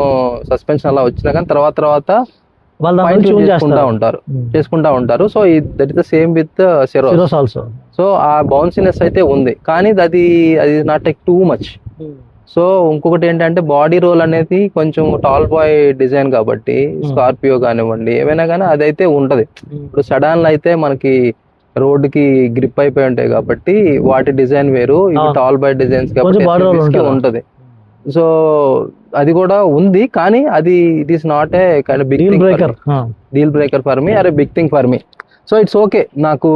సస్పెన్షన్ అలా వచ్చినా కానీ తర్వాత చేసుకుంటా ఉంటారు. So that is the same with Syros also. So ఆ బౌన్సీనెస్ అయితే ఉంది, కానీ అది not take too much. So ఇంకొకటి ఏంటంటే బాడీ రోల్ అనేది కొంచెం టాల్ బాయ్ డిజైన్ కాబట్టి స్కార్పియో కానివ్వండి ఏమైనా కానీ అదైతే ఉంటది. ఇప్పుడు సడాన్ అయితే మనకి రోడ్ కి గ్రిప్ అయిపోయి ఉంటాయి కాబట్టి వాటి డిజైన్ వేరు, ఇవి టాల్ బాయ్ డిజైన్స్ కాబట్టి ఉంటది. సో అది కూడా ఉంది, కానీ అది it is not a kind of big deal breaker for me or a big thing for me. So it's okay. నాకు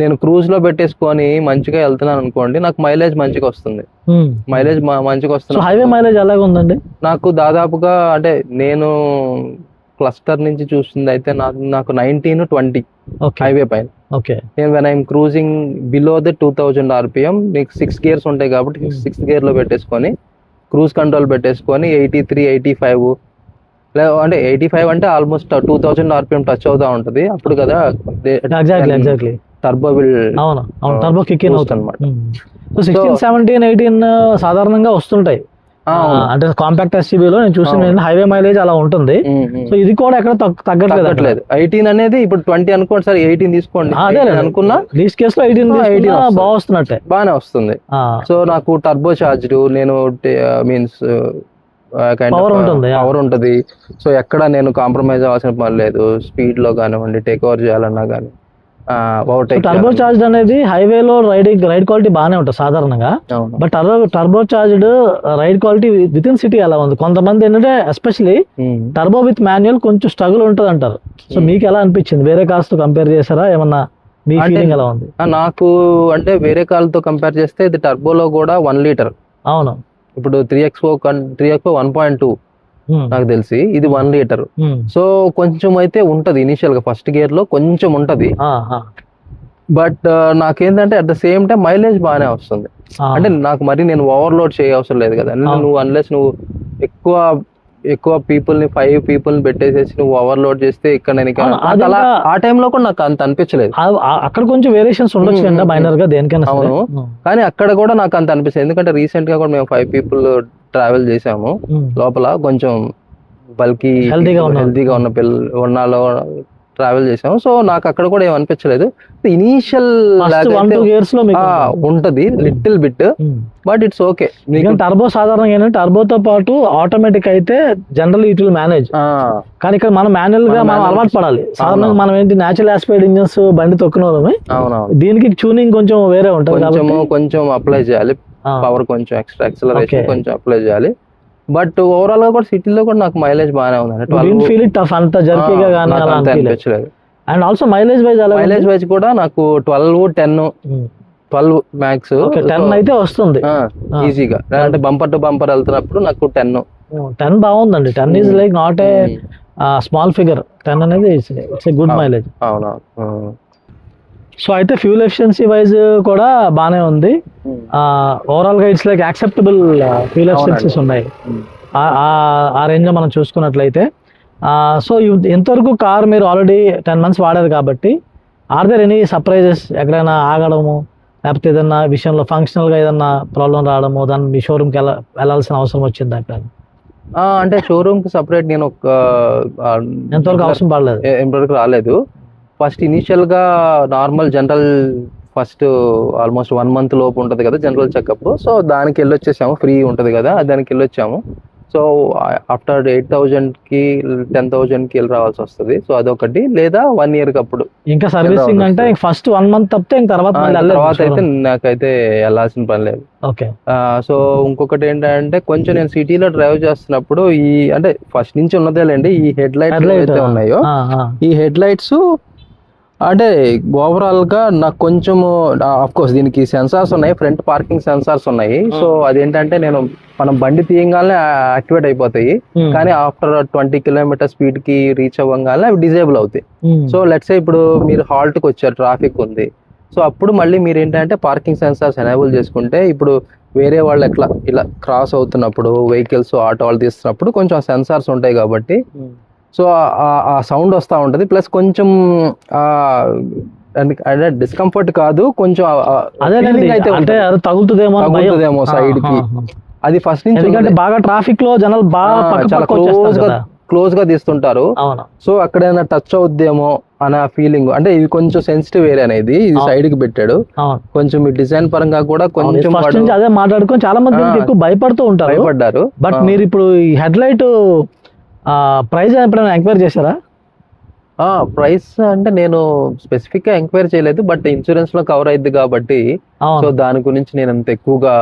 నేను క్రూజ్ లో పెట్టేసుకొని మంచిగా వెళ్తున్నాను అనుకోండి, నాకు మైలేజ్ మంచిగా వస్తుంది. హైవే మైలేజ్ అలాగే ఉందండి నాకు దాదాపుగా. అంటే నేను క్లస్టర్ నుంచి చూస్తుంది అయితే నాకు 19-20 హైవే పైన. నేను when I'm cruising below the 2000 RPM, మీకు 6 గేర్స్ ఉంటాయి కాబట్టి 6th గేర్ లో పెట్టేసుకొని క్రూజ్ కంట్రోల్ పెట్టేసుకొని 83, 85 అంటే 85 అంటే ఆల్మోస్ట్ 2000 RPM టచ్ అవుతా ఉంటది అప్పుడు కదా. Exactly turbo turbo kick in అవుతుంది అన్నమాట. 16, 17, 18 సాధారణంగా వస్తుంటాయి. అంటే కాంపాక్ట్ ఎస్యూవీలో నేను చూసిన హైవే మైలేజ్ అలా ఉంటుంది. సో ఇది కూడా ఎక్కడ తగ్గట్లేదు. 18 అనేది ఇప్పుడు 20 అనుకోండి సార్, 18 తీసుకోండి అదే అనుకున్నా. లీస్ట్ కేసులో 18 బాగా వస్తున్నట్టే, బాగానే వస్తుంది. సో నాకు టర్బో చార్జ్డ్, నేను మీన్స్ పవర్ ఉంటుంది. సో ఎక్కడ నేను కాంప్రమైజ్ అవ్వాల్సిన పని లేదు. స్పీడ్ లో కానివ్వండి, టేక్ ఓవర్ చేయాలన్నా కానీ. టర్బో చార్జ్డ్ అనేది హైవేలో రైడ్ క్వాలిటీ బాగానే ఉంటుంది సాధారణంగా. But turbo charged ride quality with in city ఎలా ఉంది? కొంతమంది ఏంటంటే ఎస్పెషలీ టర్బో విత్ మాన్యువల్ కొంచెం స్ట్రగుల్ ఉంటుంది అంటారు. సో మీకు ఎలా అనిపించింది? వేరే కార్స్ తో కంపేర్ చేశారా? ఏమన్నా మీ ఫీలింగ్ ఎలా ఉంది? నాకు అంటే వేరే కార్లతో కంపేర్ చేస్తే ఇది టర్బోలో కూడా 1 లీటర్. అవును. ఇప్పుడు 3XO 1.2 నాకు తెలిసి, ఇది 1 లీటర్. సో కొంచెం అయితే ఉంటది ఇనిషియల్ గా ఫస్ట్ గేర్ లో కొంచెం ఉంటది. బట్ నాకేంటంటే at the same time mileage బాగానే వస్తుంది. అంటే నాకు మరి నేను ఓవర్లోడ్ చేయవసరం లేదు కదా. నువ్వు అన్లెస్ నువ్వు ఎక్కువ పీపుల్ ని 5 people ని పెట్టేసేసి నువ్వు ఓవర్లోడ్ చేస్తే ఇక్కడ నేను అలా ఆ టైంలో కూడా నాకు అంత అనిపించలేదు. అక్కడ కొంచెం వేరియేషన్స్ ఉండొచ్చు మైనర్ గా దేనికైనా. అవును, కానీ అక్కడ కూడా నాకు అంత అనిపిస్తుంది. ఎందుకంటే రీసెంట్ గా కూడా మేము 5 people ట్రావెల్ చేసాము. లోపల కొంచెం బల్కీ హెల్దీగా ఉన్న ఉన్నాలో ట్రావెల్ చేసాము. సో నాకు అక్కడ కూడా ఏం అనిపించలేదు. ఇనీషియల్ ఉంటది little bit, but it's okay. Turbo సాధారణంగా ఏంటంటే టర్బోతో పాటు ఆటోమేటిక్ అయితే జనరల్ ఇట్ విల్ మేనేజ్, కానీ ఇక్కడ మనం మాన్యువల్ గా మనం అలవాటు పడాలి. సాధారణంగా మనం ఏంటి న్యాచురల్ ఆస్పెక్ట్ ఇంజిన్స్ బండి తొక్కిన వాళ్ళమే. దీనికి ట్యూనింగ్ కొంచెం వేరే ఉంటుంది, కొంచెం అప్లై చేయాలి. పవర్ కొంచెం ఎక్స్ట్రా యాక్సిలరేషన్ కొంచెం అప్లై చేయాలి. బట్ ఓవరాల్ గా కూడా సిటీలో కూడా నాకు మైలేజ్ బాగానే ఉంది. అనిపించలేదు. అండ్ ఆల్సో మైలేజ్ వైజ్ కూడా నాకు 12 మ్యాక్స్ 10 అయితే వస్తుంది ఈజీగా. అంటే బంపర్ టు బంపర్ వెళ్తున్నప్పుడు నాకు 10 బాగుందండి. 10 is like not a small figure. 10 అనేది ఇట్స్ ఏ గుడ్ మైలేజ్. అవునా. సో అయితే ఫ్యూల్ ఎఫిషియన్సీ వైజ్ కూడా బాగానే ఉంది. ఓవరాల్ గా it's like acceptable fuel efficiencies ఉన్నాయి ఆ రేంజ్ లో మనం చూసుకున్నట్లయితే. సో ఇంతవరకు కార్ మీరు ఆల్రెడీ 10 months వాడారు కాబట్టి ఆర్ దేర్ ఎనీ సర్ప్రైజెస్? ఎక్కడైనా ఆగడము, లేకపోతే ఏదన్నా విషయంలో ఫంక్షనల్ గా ఏదన్నా ప్రాబ్లం రావడము, దాన్ని మీ షోరూమ్కి వెళ్ళాల్సిన అవసరం వచ్చింది అక్కడ? అంటే షోరూమ్ కి సపరేట్ నేను ఎంతవరకు అవసరం పడలేదు, ఎంతవరకు రాలేదు. ఫస్ట్ ఇనిషియల్ గా normal general first almost 1 month లోపు ఉంటది కదా జనరల్ చెకప్. సో దానికి వెళ్ళొచ్చేసాము, ఫ్రీ ఉంటది కదా, దానికి వెళ్ళొచ్చాము. సో ఆఫ్టర్ 8,000 కి 10,000 కి వెళ్ళి రావాల్సి వస్తుంది. సో అదొకటి, లేదా 1 year కి అప్పుడు ఇంకా సర్వీసింగ్ అంటే ఫస్ట్ 1 month తప్పితే తర్వాత అయితే నాకైతే వెళ్ళాల్సిన పని లేదు. ఓకే. సో ఇంకొకటి ఏంటంటే కొంచెం నేను సిటీలో డ్రైవ్ చేస్తున్నప్పుడు ఈ అంటే ఫస్ట్ నుంచి ఉన్నదేలేండి, ఈ హెడ్ లైట్స్ అయితే ఉన్నాయో ఈ హెడ్ లైట్స్ అంటే ఓవరాల్ గా నాకు కొంచెము ఆఫ్ కోర్స్ దీనికి సెన్సార్స్ ఉన్నాయి, ఫ్రంట్ పార్కింగ్ సెన్సార్స్ ఉన్నాయి. సో అదేంటంటే మనం బండి తీయగానే యాక్టివేట్ అయిపోతాయి, కానీ ఆఫ్టర్ 20 kilometers స్పీడ్ కి రీచ్ అవ్వగానే అవి డిజేబుల్ అవుతాయి. సో లెట్స్ సే ఇప్పుడు మీరు హాల్ట్ కి వచ్చారు, ట్రాఫిక్ ఉంది, సో అప్పుడు మళ్ళీ మీరు ఏంటంటే పార్కింగ్ సెన్సార్స్ ఎనేబుల్ చేసుకుంటే ఇప్పుడు వేరే వాళ్ళు ఎట్లా ఇలా క్రాస్ అవుతున్నప్పుడు వెహికల్స్ ఆటో వాళ్ళు తీస్తున్నప్పుడు కొంచెం సెన్సార్స్ ఉంటాయి కాబట్టి సో ఆ సౌండ్ వస్తూ ఉంటుంది. ప్లస్ కొంచెం అంటే డిస్కంఫర్ట్ కాదు, కొంచెం అదేనండి, అయితే అంటే అది తగులుతుందేమో సైడ్ కి. అది ఫస్ట్ నుంచి ఎందుకంటే బాగా ట్రాఫిక్ లో జనాలు బాగా చాలా క్లోజ్ గా తీస్తుంటారు. సో అక్కడైనా టచ్ అవుద్దేమో అనే ఫీలింగ్. అంటే ఇది కొంచెం సెన్సిటివ్ ఏరియా అనేది, ఇది సైడ్ కి పెట్టాడు. కొంచెం ఈ డిజైన్ పరంగా కూడా కొంచెం అదే మాట్లాడుకొని చాలా మంది ఎక్కువ భయపడ్డారు. బట్ మీరు ఇప్పుడు ఈ హెడ్ లైట్ ప్రైస్ ఎప్పుడైనా ఎంక్వైరీ చేశారా? ప్రైస్ అంటే నేను స్పెసిఫిక్ గా ఎంక్వైరీ చేయలేదు, బట్ ఇన్సూరెన్స్ లో కవర్ అయింది కాబట్టి సో దాని గురించి నేను అంత ఎక్కువగా.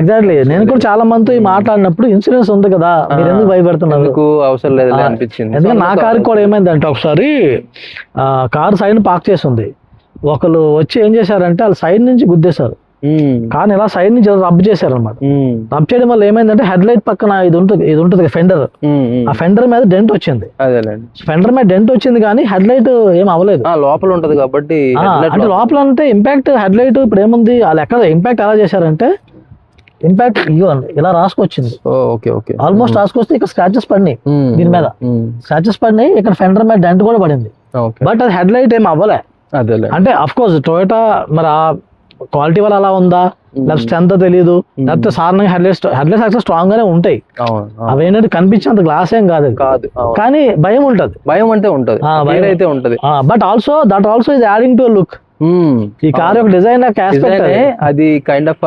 ఎగ్జాక్ట్లీ, నేను కూడా చాలా మందితో మాట్లాడినప్పుడు ఇన్సూరెన్స్ ఉంది కదా, మీరు ఎందుకు భయపడుతున్నారు, అవసరం లేదు అనిపించింది. ఎందుకంటే నా కారు కూడా ఏమైందంటే ఒకసారి కారు సైడ్ పార్క్ చేసి ఉంది, ఒకరు వచ్చి ఏం చేశారంటే వాళ్ళు సైడ్ నుంచి గుద్దేశారు. కానీ ఇలా సైడ్ నుంచి రబ్ చేశారు అనమాట. రబ్ చేయడం వల్ల ఏమైందంటే హెడ్ లైట్ పక్కన ఇది ఉంటుంది ఫెండర్, ఆ ఫెండర్ మీద డెంట్ వచ్చింది. ఫెండర్ మీద డెంట్ వచ్చింది కానీ హెడ్ లైట్ ఏం అవ్వలేదు, లోపల ఉంటది కాబట్టి. అంటే లోపల అంటే ఇంపాక్ట్ హెడ్ లైట్ ఇప్పుడు ఏముంది, వాళ్ళు ఎక్కడ ఇంపాక్ట్ ఎలా చేశారంటే ఇంపాక్ట్ ఇలా రాసుకొచ్చింది. ఆల్మోస్ట్ రాసుకొస్తే ఇక్కడ స్క్రాచెస్ పడినాయి, దీని మీద స్క్రాచెస్ పడినాయి, ఇక్కడ ఫెండర్ మీద డెంట్ కూడా పడింది. బట్ అది హెడ్ లైట్ ఏం అవ్వలే. అంటే అఫ్ కోర్స్ టొయోటా మరి ఆ క్వాలిటీ వల్ల అలా ఉందా, లేకపోతే స్ట్రెంత్ తెలియదు, లేకపోతే సాధారణంగా హెడ్లైట్స్ యాక్చువల్ స్ట్రాంగ్ గానే ఉంటాయి, అవేంటంటే కనిపించేంత గ్లాస్ ఏం కాదు, కానీ భయం ఉంటది. భయం అంటే ఉంటది. But also that also is adding to look. ఈ కార్ యొక్క డిజైన్ అది కైండ్ ఆఫ్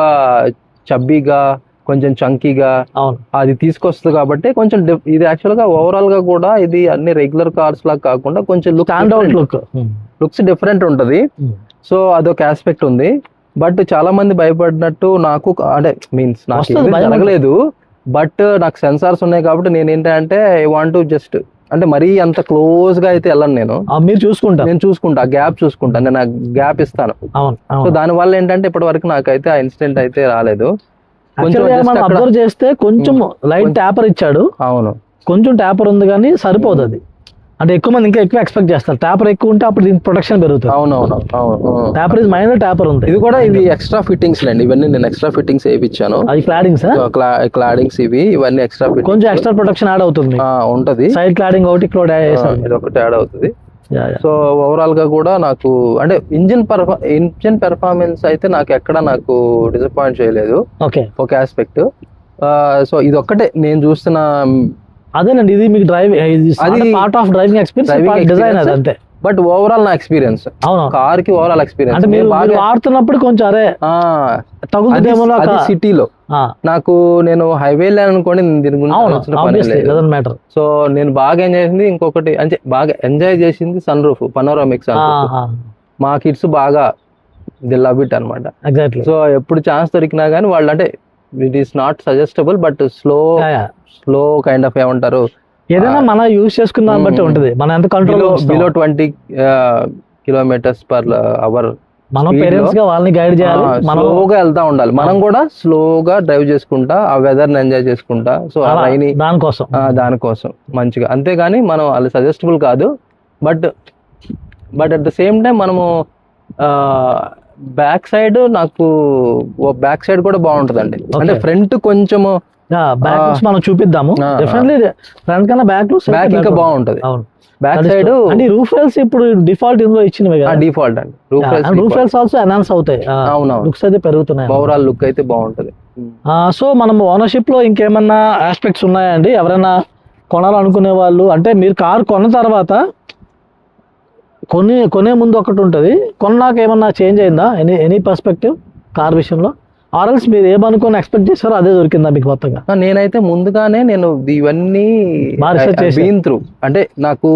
చబ్బీగా కొంచెం చంకీగా అది తీసుకొస్తుంది కాబట్టి కొంచెం ఇది యాక్చువల్ గా ఓవరాల్ గా కూడా ఇది అన్ని రెగ్యులర్ కార్స్ లాగా కాకుండా కొంచెం లుక్స్ డిఫరెంట్ ఉంటది. సో అదొక ఆస్పెక్ట్ ఉంది. బట్ చాలా మంది భయపడినట్టు నాకు అంటే మీన్స్ నాకు జరగలేదు, బట్ నాకు సెన్సార్స్ ఉన్నాయి కాబట్టి నేను ఏంటంటే ఐ వాంట్ టు జస్ట్ అంటే మరీ అంత క్లోజ్ గా అయితే వెళ్ళను నేను. మీరు నేను చూసుకుంటా, గ్యాప్ చూసుకుంటా, నేను ఆ గ్యాప్ ఇస్తాను. సో దాని వల్ల ఏంటంటే ఇప్పటి వరకు నాకైతే ఆ ఇన్సిడెంట్ అయితే రాలేదు. అబ్జర్వ్ చేస్తే కొంచెం లైట్ ట్యాపర్ ఇచ్చాడు, కొంచెం ట్యాపర్ ఉంది కానీ సరిపోదు అది. అంటే ఎక్కువ మంది ఇంకా ఎక్కువ ఎక్స్పెక్ట్ చేస్తారు, ట్యాపర్ ఎక్కువ ఉంటే అప్పుడు దీని ప్రొటెక్షన్ పెరుగుతుంది. ట్యాపర్ ఇస్ మైనర్ ట్యాపర్ ఉంది. ఇది కూడా ఇవి ఎక్స్ట్రా ఫిట్టింగ్స్ లేండి, ఇవన్నీ నేను ఎక్స్ట్రా ఫిట్టింగ్స్ వేయించాను. అది క్లాడింగ్స్ ఇవన్నీ ఎక్స్ట్రా కొంచెం ఎక్స్ట్రా ప్రొటెక్షన్ యాడ్ అవుతుంది, ఉంటది. సైడ్ క్లాడింగ్ ఒకటి ఇది ఒకటి యాడ్ అవుతుంది. సో ఓవరాల్ గా కూడా నాకు అంటే ఇంజిన్ పెర్ఫార్మెన్స్ అయితే నాకు డిసప్పాయింట్ చేయలేదు, ఒక ఆస్పెక్ట్. సో ఇది ఒక్కటే నేను చూస్తున్న. అదేనండి, ఇది మీకు part of driving experience, design అది అంతే. బట్ ఓవరాల్ నా ఎక్స్పీరియన్స్, కార్ కి ఓవరాల్ ఎక్స్పీరియన్స్ అంటే మీరు వాడుతున్నప్పుడు కొంచెం అరే తగులుతుందేమో సిటీలో. నాకు నేను హైవే అనుకోండి, దీని గురించి. సో నేను బాగా ఎంజాయ్ చేసింది ఇంకొకటి, అంటే బాగా ఎంజాయ్ చేసింది sun roof, panoramic sun roof. మా కిడ్స్ బాగా ది లవ్ ఇట్ అనమాట. సో ఎప్పుడు ఛాన్స్ దొరికినా కానీ వాళ్ళు అంటే it is not suggestible, but slow kind of ఏమంటారు, ఏదైనా మనం యూజ్ చేసుకున్న దాన్ని బట్టి ఉంటుంది. మనం ఎంత కంట్రోల్ బిలో 20 km/h మనం పేరెంట్స్ గా వాళ్ళని గైడ్ చేయాలి, స్లోగా వెళ్తా ఉండాలి. మనం కూడా స్లోగా డ్రైవ్ చేసుకుంటా ఆ వెదర్ ని ఎంజాయ్ చేసుకుంటా. సో దానికోసం మంచిగా, అంతేగాని మనం వాళ్ళు సజెస్టబుల్ కాదు. But at the same time మనము బ్యాక్ సైడ్ కూడా బాగుంటదండి. అంటే ఫ్రంట్ కొంచెము మనం చూపిద్దాము, డెఫినెట్లీ ఫ్రంట్ కన్నా బ్యాక్ ఇంకా బాగుంటది. బ్యాక్ సైడ్ అంటే రూఫ్ రైల్స్ ఇప్పుడు డిఫాల్ట్ ఇందులో ఇచ్చినవి కదా, డిఫాల్ట్ అండి. రూఫ్ రైల్స్ ఆల్సో ఎన్హాన్స్ అవుతాయి, లుక్స్ అయితే పెరుగుతున్నాయి, ఓవరాల్ లుక్ అయితే బాగుంటది. సో మనం ఓనర్షిప్ లో ఇంకేమన్నా ఆస్పెక్ట్స్ ఉన్నాయండి? ఎవరైనా కొనాలనుకునే వాళ్ళు, అంటే మీరు కార్ కొన్న తర్వాత కొనే ముందు ఒకటి ఉంటుంది, కొన్నాక ఏమన్నా చేంజ్ అయిందా ఎనీ పర్స్పెక్టివ్ కార్ విషయంలో? ఆర్ఎల్స్ మీరు ఏమనుకుని ఎక్స్పెక్ట్ చేస్తారో అదే దొరికిందా మీకు మొత్తంగా? నేనైతే ముందుగానే ఇవన్నీ బీన్ త్రూ, అంటే నాకు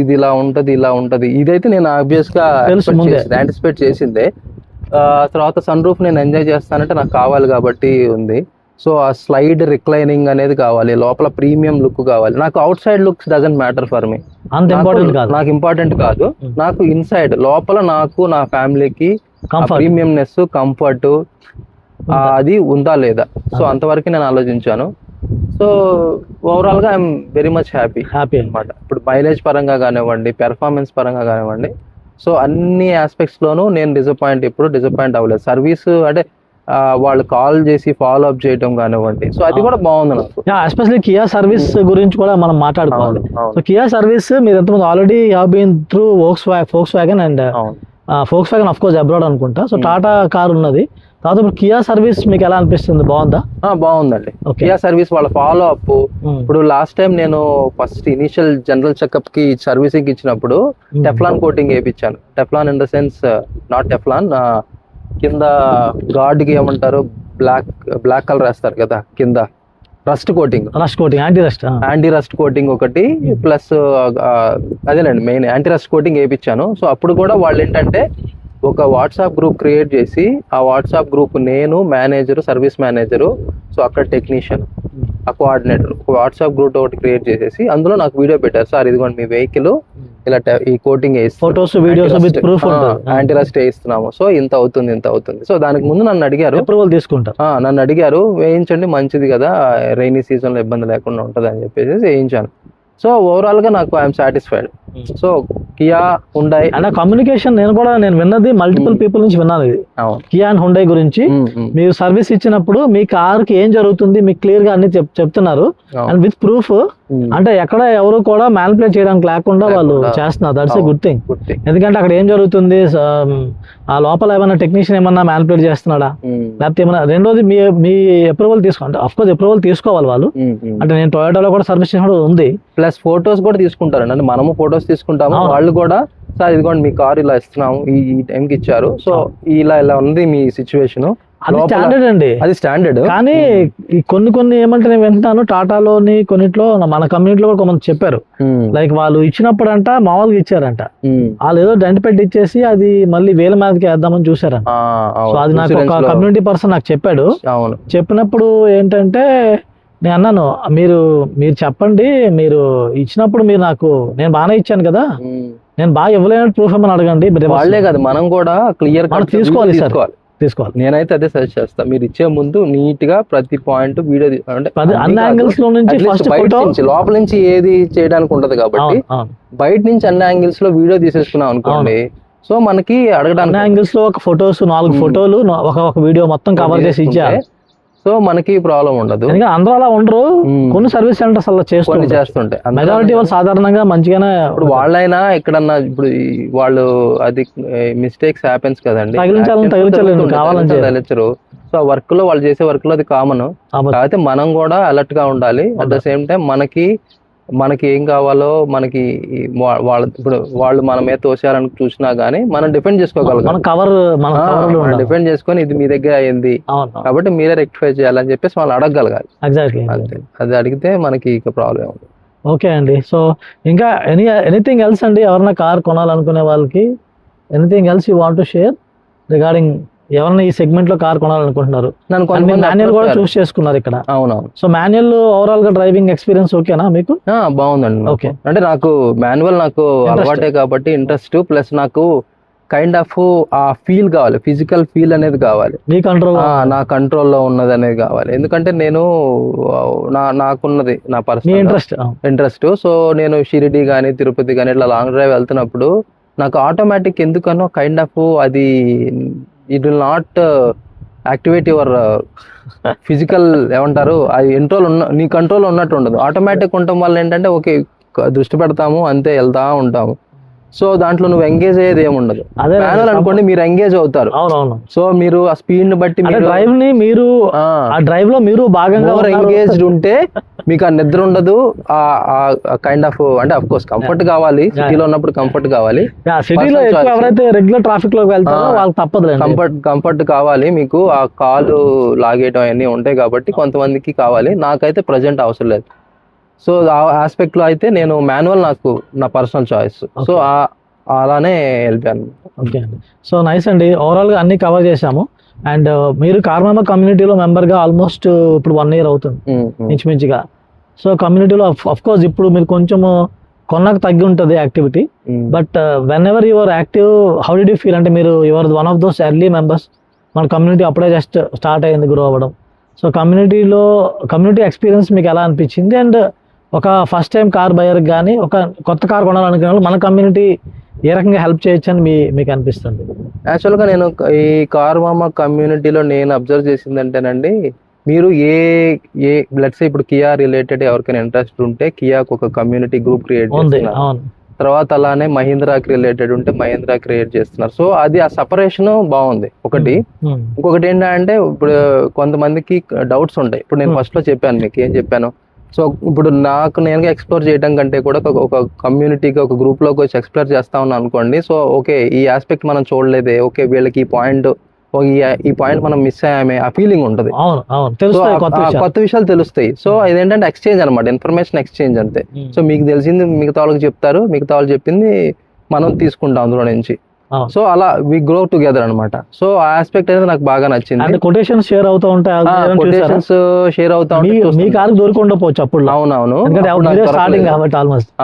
ఇది ఇలా ఉంటది ఇదైతే నేను ఆబ్వియస్ గా యాంటిసిపేట్ చేసిందే. తర్వాత సన్ రూఫ్ నేను ఎంజాయ్ చేస్తానంటే నాకు కావాలి కాబట్టి ఉంది. సో ఆ స్లైడ్ రిక్లైనింగ్ అనేది కావాలి, లోపల ప్రీమియం లుక్ కావాలి. నాకు out side looks doesn't matter for me, నాకు ఇంపార్టెంట్ కాదు. నాకు ఇన్సైడ్ లోపల నాకు నా ఫ్యామిలీకి ప్రీమియంనెస్, కంఫర్ట్ అది ఉందా లేదా, సో అంతవరకు నేను ఆలోచించాను. సో ఓవరాల్ గా ఐఎమ్ వెరీ మచ్ హ్యాపీ అనమాట. ఇప్పుడు మైలేజ్ పరంగా కానివ్వండి, పెర్ఫార్మెన్స్ పరంగా కానివ్వండి, సో అన్ని ఆస్పెక్ట్స్ లోనూ నేను ఎప్పుడు డిసప్పాయింట్ అవ్వలేదు. సర్వీస్ అంటే వాళ్ళు కాల్ చేసి ఫాలో అప్ చేయడం కానివ్వండి, సో అది కూడా బాగుంది నాకు. ఎస్పెషల్లీ కియా సర్వీస్ గురించి కూడా మనం మాట్లాడుకోవాలి. సో కియా సర్వీస్ మీరు ఎంతమంది already have been through Volkswagen and Volkswagen of course abroad అనుకుంటా. సో టాటా కార్ ఉన్నది, తర్వాత ఇప్పుడు కియా సర్వీస్ మీకు ఎలా అనిపిస్తుంది? బాగుందా? బాగుందండి. కియా సర్వీస్ వాళ్ళ ఫాలో అప్. ఇప్పుడు లాస్ట్ టైం నేను ఫస్ట్ ఇనిషియల్ జనరల్ చెకప్ కి సర్వీసింగ్ ఇచ్చినప్పుడు టెఫ్లాన్ కోటింగ్ వేయించాను. Teflon in the sense not Teflon, కింద గార్డ్ కి ఏమంటారు, బ్లాక్ కలర్ వేస్తారు కదా కింద, rust coating, anti rust coating ఒకటి, ప్లస్ అదేనండి మెయిన్ యాంటీ రస్ట్ కోటింగ్ వేయించాను. సో అప్పుడు కూడా వాళ్ళు ఏంటంటే ఒక వాట్సాప్ గ్రూప్ క్రియేట్ చేసి, ఆ వాట్సాప్ గ్రూప్ నేను, మేనేజరు, సర్వీస్ మేనేజరు, సో అక్కడ టెక్నీషియన్, ఆ కోఆర్డినేటర్, ఒక వాట్సాప్ గ్రూప్ ఒకటి క్రియేట్ చేసేసి అందులో నాకు వీడియో పెట్టారు. సార్ ఇదిగోండి మీ వెహికల్ ఇలా ఈ coating photos videos with proof anti rust వేయిస్తున్నాము, సో ఇంత అవుతుంది. సో దానికి ముందు నన్ను అడిగారు, అప్రూవల్ తీసుకుంటారు, నన్ను అడిగారు వేయించండి మంచిది కదా, రైనీ సీజన్ లో ఇబ్బంది లేకుండా ఉంటది అని చెప్పేసి వేయించాను. సో ఓవరాల్ గా నాకు I'm satisfied. So Kia, Hyundai అంటే కమ్యూనికేషన్ నేను విన్నది మల్టిపుల్ పీపుల్ నుంచి విన్నాను ఇది, కియా అండ్ హుండై గురించి. మీరు సర్వీస్ ఇచ్చినప్పుడు మీ కార్ కి ఏం జరుగుతుంది మీకు క్లియర్ గా అన్ని చెప్తున్నారు, అండ్ విత్ ప్రూఫ్. అంటే ఎక్కడ ఎవరు కూడా మ్యానిపులేట్ చేయడానికి లేకుండా వాళ్ళు చేస్తున్నారు. That's a good thing. ఎందుకంటే అక్కడ ఏం జరుగుతుంది, ఆ లోపల ఏమైనా టెక్నీషియన్ ఏమన్నా మ్యానిపులేట్ చేస్తున్నాడా, లేకపోతే ఏమన్నా. రెండోది మీ అప్రూవల్ తీసుకోండి, అఫ్ కోర్స్ అప్రూవల్ తీసుకోవాలి వాళ్ళు. అంటే నేను టొయోటాలో కూడా సర్వీస్ చేసినప్పుడు ఉంది, ప్లస్ ఫొటోస్ కూడా తీసుకుంటారండి. అంటే మనము ఫొటోస్ తీసుకుంటాము, వాళ్ళు కూడా సార్ ఇదిగోండి మీ కార్ ఇలా ఇస్తున్నాము, ఈ టైంకి ఇచ్చారు, సో ఇలా ఉంది మీ సిచ్యువేషన్. అది స్టాండర్డ్ అండి, అది స్టాండర్డ్. కానీ కొన్ని ఏమంటే నేను వింటాను, టాటాలోని కొన్నిట్లో మన కమ్యూనిటీలో కూడా కొంతమంది చెప్పారు, లైక్ వాళ్ళు ఇచ్చినప్పుడు అంట మామూలుగా ఇచ్చారంట, వాళ్ళు ఏదో డంటి పెట్టి ఇచ్చేసి అది మళ్ళీ వేల మీదకి వేద్దామని చూసారంట. సో అది నాకు ఒక కమ్యూనిటీ పర్సన్ నాకు చెప్పాడు. చెప్పినప్పుడు ఏంటంటే నేను అన్నాను, మీరు చెప్పండి, మీరు ఇచ్చినప్పుడు మీరు నేను బాగానే ఇచ్చాను కదా, నేను బాగా ఇవ్వలేని ప్రూఫ్ ఏమని అడగండి. వాళ్ళే కదా మనం కూడా క్లియర్ తీసుకోవాలి. నేనైతే అదే సజెస్ట్ చేస్తా, మీరు ఇచ్చే ముందు నీట్ గా ప్రతి పాయింట్ వీడియో, అంటే అన్ని యాంగిల్స్ లో నుంచి లోపల నుంచి ఏది చేయడానికి ఉండదు కాబట్టి బయట నుంచి అన్ని యాంగిల్స్ లో వీడియో తీసేసుకున్నాం అనుకోండి, సో మనకి అడగడానికి యాంగిల్స్ లో ఒక ఫొటోస్ 4 ఫోటోలు ఒక వీడియో మొత్తం కవర్ చేసి ఇచ్చారు, సో మనకి ప్రాబ్లం ఉండదు. అందరూ అలా ఉండరు, కొన్ని సర్వీస్ సెంటర్స్ అలా చేస్తుంటాయి. మెజారిటీ వాళ్ళు సాధారణంగా మంచిగానే. ఇప్పుడు వాళ్ళైనా ఎక్కడన్నా ఇప్పుడు వాళ్ళు అది మిస్టేక్స్ హ్యాపెన్స్ కదండి, తగిలించరు. సో ఆ వర్క్ లో వాళ్ళు చేసే వర్క్ లో అది కామన్. కాకపోతే మనం కూడా అలర్ట్ గా ఉండాలి. అట్ ద సేమ్ టైం మనకి ఏం కావాలో మనకి ఇప్పుడు వాళ్ళు మన మీద తోసారని చూసినా గానీ మనం డిఫెండ్ చేసుకోగలగాలి, డిఫెండ్ చేసుకొని ఇది మీ దగ్గర అయింది కాబట్టి మీరే రెక్టిఫై చేయాలని చెప్పేసి వాళ్ళు అడగగలగాలి. అది అడిగితే మనకి ఇక ప్రాబ్లం ఉంది. ఓకే అండి. సో ఇంకా ఎనీథింగ్ ఎల్స్ అండి, ఎవరైనా కార్ కొనాలనుకునే వాళ్ళకి anything else you want to share regarding, ఎవరైనా ఈ సెగ్మెంట్ లో కార్ కొనాలనుకుంటున్నారు, మాన్యువల్ కూడా చూస్ చేసుకున్నారు ఇక్కడ. అవునవును. సో మాన్యువల్ ఓవరాల్ గా డ్రైవింగ్ ఎక్స్పీరియన్స్ ఓకేనా మీకు? బాగుందండి. ఓకే, అంటే నాకు మాన్యువల్ నాకు అలవాటే కాబట్టి ఇంట్రెస్ట్, ప్లస్ నాకు కైండ్ ఆఫ్ ఆ ఫీల్ కావాలి, ఫిజికల్ ఫీల్ అనేది కావాలి, నా కంట్రోల్లో ఉన్నది అనేది కావాలి. ఎందుకంటే నేను నాకున్నది నా పర్సనల్ ఇంట్రెస్ట్. సో నేను షిరిడి కానీ తిరుపతి కానీ ఇట్లా లాంగ్ డ్రైవ్ వెళ్తున్నప్పుడు నాకు ఆటోమేటిక్ ఎందుకనో కైండ్ ఆఫ్ అది it will not activate your physical ఏమంటారు, అది నీ కంట్రోల్ ఉన్నట్టు ఉండదు. ఆటోమేటిక్ ఉండటం వల్ల ఏంటంటే ఓకే దృష్టి పెడతాము అంతే, వెళ్తా ఉంటాము. సో దాంట్లో నువ్వు ఎంగేజ్ అయ్యేది ఏముండదు. మాన్యువల్ అనుకోండి మీరు ఎంగేజ్ అవుతారు. సో మీరు ఆ స్పీడ్ ని బట్టి డ్రైవ్ ని మీరు ఆ డ్రైవ్ లో మీరు భాగంగా ఎంగేజ్డ్ ఉంటే మీకు ఆ నిద్ర ఉండదు. ఆ కైండ్ ఆఫ్ అంటే అఫ్ కోర్స్ కంఫర్ట్ కావాలి, సిటీలో ఉన్నప్పుడు కంఫర్ట్ కావాలి, సిటీలో ఎవరైతే రెగ్యులర్ ట్రాఫిక్ లోకి వెళ్తారో వాళ్ళకి తప్పదు, కంఫర్ట్ కావాలి. మీకు ఆ కాలు లాగేయడం అవన్నీ ఉంటాయి కాబట్టి కొంతమందికి కావాలి, నాకైతే ప్రజెంట్ అవసరం లేదు. సో ఆ ఆస్పెక్ట్ లో అయితే నేను మాన్యువల్ నాకు నా పర్సనల్ చాయిస్, సో అలానే వెళ్ళాను. ఓకే అండి. సో నైస్ అండి, ఓవరాల్ గా అన్ని కవర్ చేశాము. అండ్ మీరు కార్మామా కమ్యూనిటీలో మెంబర్ గా ఆల్మోస్ట్ ఇప్పుడు 1 year అవుతుంది ఇంచుమించుగా. సో కమ్యూనిటీలో అఫ్ కోర్స్ ఇప్పుడు మీరు కొంచెం కొన్నాక తగ్గి ఉంటుంది activity, but when ever your active how did you feel? అంటే మీరు your one of those early members, మన కమ్యూనిటీ అప్పుడే జస్ట్ స్టార్ట్ అయ్యింది గ్రో అవ్వడం. సో కమ్యూనిటీ ఎక్స్పీరియన్స్ మీకు ఎలా అనిపించింది? అండ్ ఒక ఫస్ట్ టైం కార్ బయర్కి కానీ ఒక కొత్త కార్ కొనాలనుకునే వాళ్ళు మన కమ్యూనిటీ ఏ రకంగా హెల్ప్ చేయొచ్చు అని మీకు అనిపిస్తుంది? యాక్చువల్గా నేను ఈ కార్ మామ కమ్యూనిటీలో నేను అబ్జర్వ్ చేసింది అంటేనండి, మీరు లెట్స్ ఇప్పుడు కియా రిలేటెడ్ ఎవరికైనా ఇంట్రెస్ట్ ఉంటే కియాకు ఒక కమ్యూనిటీ గ్రూప్ క్రియేట్ చేస్తున్నారు. అవును. తర్వాత అలానే మహీంద్రాకి రిలేటెడ్ ఉంటే మహీంద్రా క్రియేట్ చేస్తున్నారు. సో అది ఆ సపరేషన్ బాగుంది ఒకటి. ఇంకొకటి ఏంటంటే ఇప్పుడు కొంతమందికి డౌట్స్ ఉంటాయి. ఇప్పుడు నేను ఫస్ట్ లో చెప్పాను, మీకు ఏం చెప్పాను, సో ఇప్పుడు నాకు నేనుగా ఎక్స్ప్లోర్ చేయడం కంటే కూడా ఒక కమ్యూనిటీకి ఒక గ్రూప్ లోకి వచ్చి ఎక్స్ప్లోర్ చేస్తా ఉన్నాను అనుకోండి. సో ఓకే ఈ ఆస్పెక్ట్ మనం చూడలేదే, ఓకే వీళ్ళకి ఈ పాయింట్ మనం మిస్ అయ్యామే, ఆ ఫీలింగ్ ఉంటుంది. కొత్త విషయాలు తెలుస్తాయి. సో ఇదేంటంటే ఎక్స్చేంజ్ అనమాట, ఇన్ఫర్మేషన్ ఎక్స్చేంజ్ అంతే. సో మీకు తెలిసింది మిగతా వాళ్ళకి చెప్తారు, మిగతా వాళ్ళు చెప్పింది మనం తీసుకుంటాం అందులో నుంచి. సో అలా వి గ్రో టుగెదర్ అనమాట. సో ఆ ఆస్పెక్ట్ అనేది నాకు బాగా నచ్చింది. కొటేషన్స్ షేర్ అవుతూ ఉంటాయి, కొటేషన్స్ షేర్ అవుతా ఉంటాయి. దొరకకపోవచ్చు అప్పుడు. అవునవును,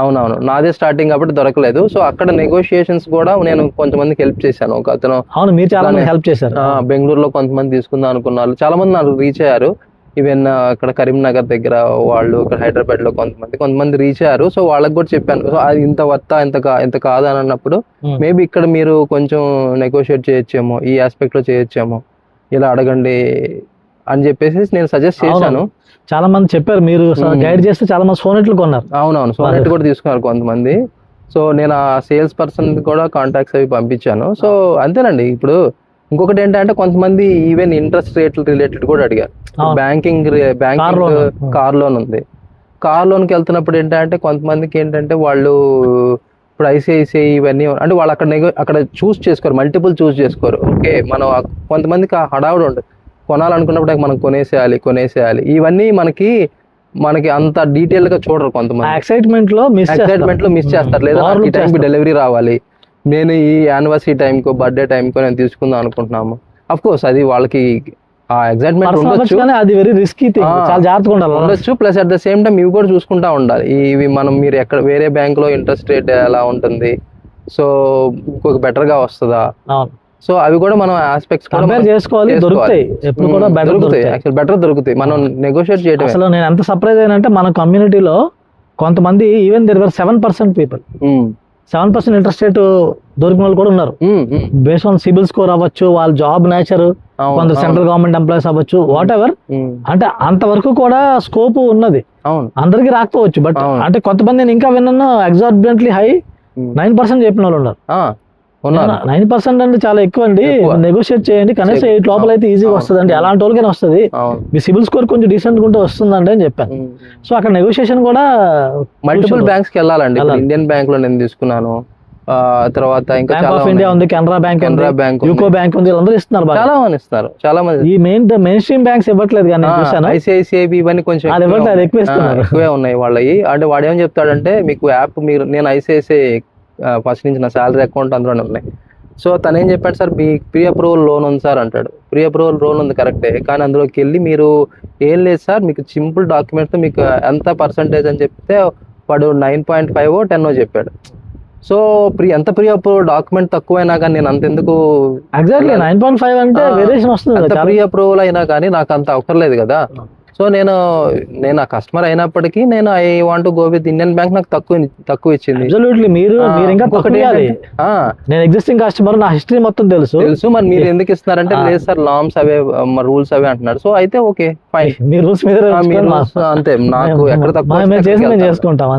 అవునవును, నాదే స్టార్టింగ్ కాబట్టి దొరకలేదు. సో అక్కడ నెగోషియేషన్స్ కూడా నేను కొంతమందికి హెల్ప్ చేశాను. ఒక అతను, మీరు చాలా హెల్ప్ చేశారు. బెంగళూరులో కొంతమంది తీసుకుందాం అనుకున్నారు, చాలా మంది నాకు రీచ్ అయ్యారు. ఈవెన్ ఇక్కడ కరీంనగర్ దగ్గర వాళ్ళు, ఇక్కడ హైదరాబాద్ లో కొంతమంది రీచ్ అయ్యారు. సో వాళ్ళకి కూడా చెప్పాను, సో అది ఇంత వర్తా ఇంత కాదు అని అన్నప్పుడు మేబీ ఇక్కడ మీరు కొంచెం నెగోషియేట్ చేయొచ్చేమో, ఈ ఆస్పెక్ట్ లో చేయొచ్చేమో, ఇలా అడగండి అని చెప్పేసి నేను సజెస్ట్ చేశాను. చాలా మంది చెప్పారు, మీరు గైడ్ చేస్తే చాలా మంది సోనెట్లు కొన్నారు. అవునవును, సోనెట్ కూడా తీసుకున్నారు కొంతమంది. సో నేను ఆ సేల్స్ పర్సన్ కూడా కాంటాక్ట్స్ అవి పంపించాను. సో అంతేనండి. ఇప్పుడు ఇంకొకటి ఏంటంటే కొంతమంది ఈవెన్ ఇంట్రెస్ట్ రేట్ రిలేటెడ్ కూడా అడిగారు. బ్యాంకింగ్ కార్ లోన్ ఉంది. కార్ లోన్కి వెళ్తున్నప్పుడు ఏంటంటే కొంతమందికి ఏంటంటే వాళ్ళు ఇప్పుడు ఐసిఐసిఐ ఇవన్నీ అంటే వాళ్ళు అక్కడ చూస్ చేసుకోరు, మల్టిపుల్ చూస్ చేసుకోరు. ఓకే మనం కొంతమందికి హడావుడు ఉంటుంది, కొనాలనుకున్నప్పుడు మనం కొనేసేయాలి ఇవన్నీ మనకి అంత డీటెయిల్ గా చూడరు. కొంతమంది ఎక్సైట్మెంట్ లో మిస్ చేస్తారు, లేదా ఈ టైంకి డెలివరీ రావాలి, నేను ఈ యానివర్సరీ టైంకో బర్త్డే టైంకో నేను తీసుకుందాం అనుకుంటున్నాము. అఫ్ కోర్స్ అది వాళ్ళకి ఆ ఎక్సైట్మెంట్ ఉండొచ్చు, అది వెరీ రిస్కీ థింగ్, చాలా జాగ్రత్తగా ఉండొచ్చు. Plus at the same time ఇవి కూడా చూసుకుంటా ఉండాలి. ఇవి మీరు ఎక్కడ వేరే బ్యాంక్ లో ఇంట్రెస్ట్ రేట్ ఎలా ఉంటుంది, సో ఇంకొక బెటర్ గా వస్తుందా, సో అవి కూడా మనం ఆస్పెక్ట్స్ చేసుకోవాలి. బెటర్ దొరుకుతాయి, మనం నెగోషియేట్ చేయడం. అసలు నేను ఎంత సర్ప్రైజ్ అయినంటే మన కమ్యూనిటీలో కొంతమంది even there were 7% people 7% interest rate దొరికిన వాళ్ళు కూడా ఉన్నారు. బేస్డ్ ఆన్ సిబిల్ స్కోర్ అవ్వచ్చు, వాళ్ళ జాబ్ నేచర్, కొందరు సెంట్రల్ గవర్నమెంట్ ఎంప్లాయీస్ అవ్వచ్చు, వాట్ ఎవర్. అంటే అంతవరకు కూడా స్కోప్ ఉన్నది. అందరికి రాకపోవచ్చు, బట్ అంటే కొంతమంది నేను ఇంకా విన్నాను ఎగ్జార్బెంట్లీ హై 9% చెప్పిన వాళ్ళు ఉన్నారు. 9% అంటే చాలా ఎక్కువ అండి. నెగోషియేట్ చేయండి, కనీసం 8 లోపల అయితే ఈజీగా వస్తుంది అండి. అలాంటి వాళ్ళకైనా వస్తుంది, మీ సిబిల్ స్కోర్ కొంచెం డీసెంట్ ఉంటే వస్తుందండి అని చెప్పాను. సో అక్కడ నెగోషియేషన్ కూడా మల్టిపుల్ బ్యాంక్స్ కి వెళ్ళాలండి. ఇండియన్ బ్యాంక్ లో నేను తీసుకున్నాను, తర్వాత ఇంకా బ్యాంక్ ఆఫ్ ఇండియా ఉంది, కెనరా బ్యాంక్, యూకో బ్యాంక్ ఉంది, అందరూ ఇస్తున్నారు. చాలా మంది ఈ మెయిన్ స్ట్రీమ్ బ్యాంక్స్ ఇవ్వట్లేదు, కానీ ఐసిఐసిఐ ఇవన్నీ కొంచెం ఎక్కువే ఉన్నాయి వాళ్ళవి. అంటే వాడు ఏం చెప్తాడంటే, మీకు యాప్ నేను ఐసిఐసిఐ ఫస్ట్ నుంచి నా శాలరీ అకౌంట్ అందులోనే ఉన్నాయి. సో తను ఏం చెప్పాడు, సార్ మీ ప్రీ అప్రూవల్ లోన్ ఉంది సార్ అంటాడు. ప్రీ అప్రూవల్ లోన్ ఉంది కరెక్టే, కానీ అందులోకి వెళ్ళి మీరు ఏం లేదు సార్, మీకు సింపుల్ డాక్యుమెంట్తో మీకు ఎంత పర్సంటేజ్ అని చెప్తే వాడు 9.5 10 చెప్పాడు. సో ఎంత ప్రీ అప్రూవల్ డాక్యుమెంట్ తక్కువైనా కానీ నేను అంతెందుకు, ఎగ్జాక్ట్లీ 9.5 అంటే వేరియేషన్ వస్తుంది. ప్రీ అప్రూవల్ అయినా కానీ నాకు అంత అవసరం కదా. సో నేను ఆ కస్టమర్ అయినప్పటికీ నేను I want go with Indian bank, నాకు తక్కువ ఇచ్చింది. మీరు ఇంకా నేను ఎగ్జిస్టింగ్ కస్టమర్, నా హిస్టరీ మొత్తం తెలుసు. మరి మీరు ఎందుకు ఇస్తున్నారంటే, లేదు సార్ నామ్స్ అవే రూల్స్ అవే అంటున్నాడు. సో అయితే ఓకే ఫైన్, మీ రూల్స్ మీద అంతే. నాకు ఎక్కడ తక్కువ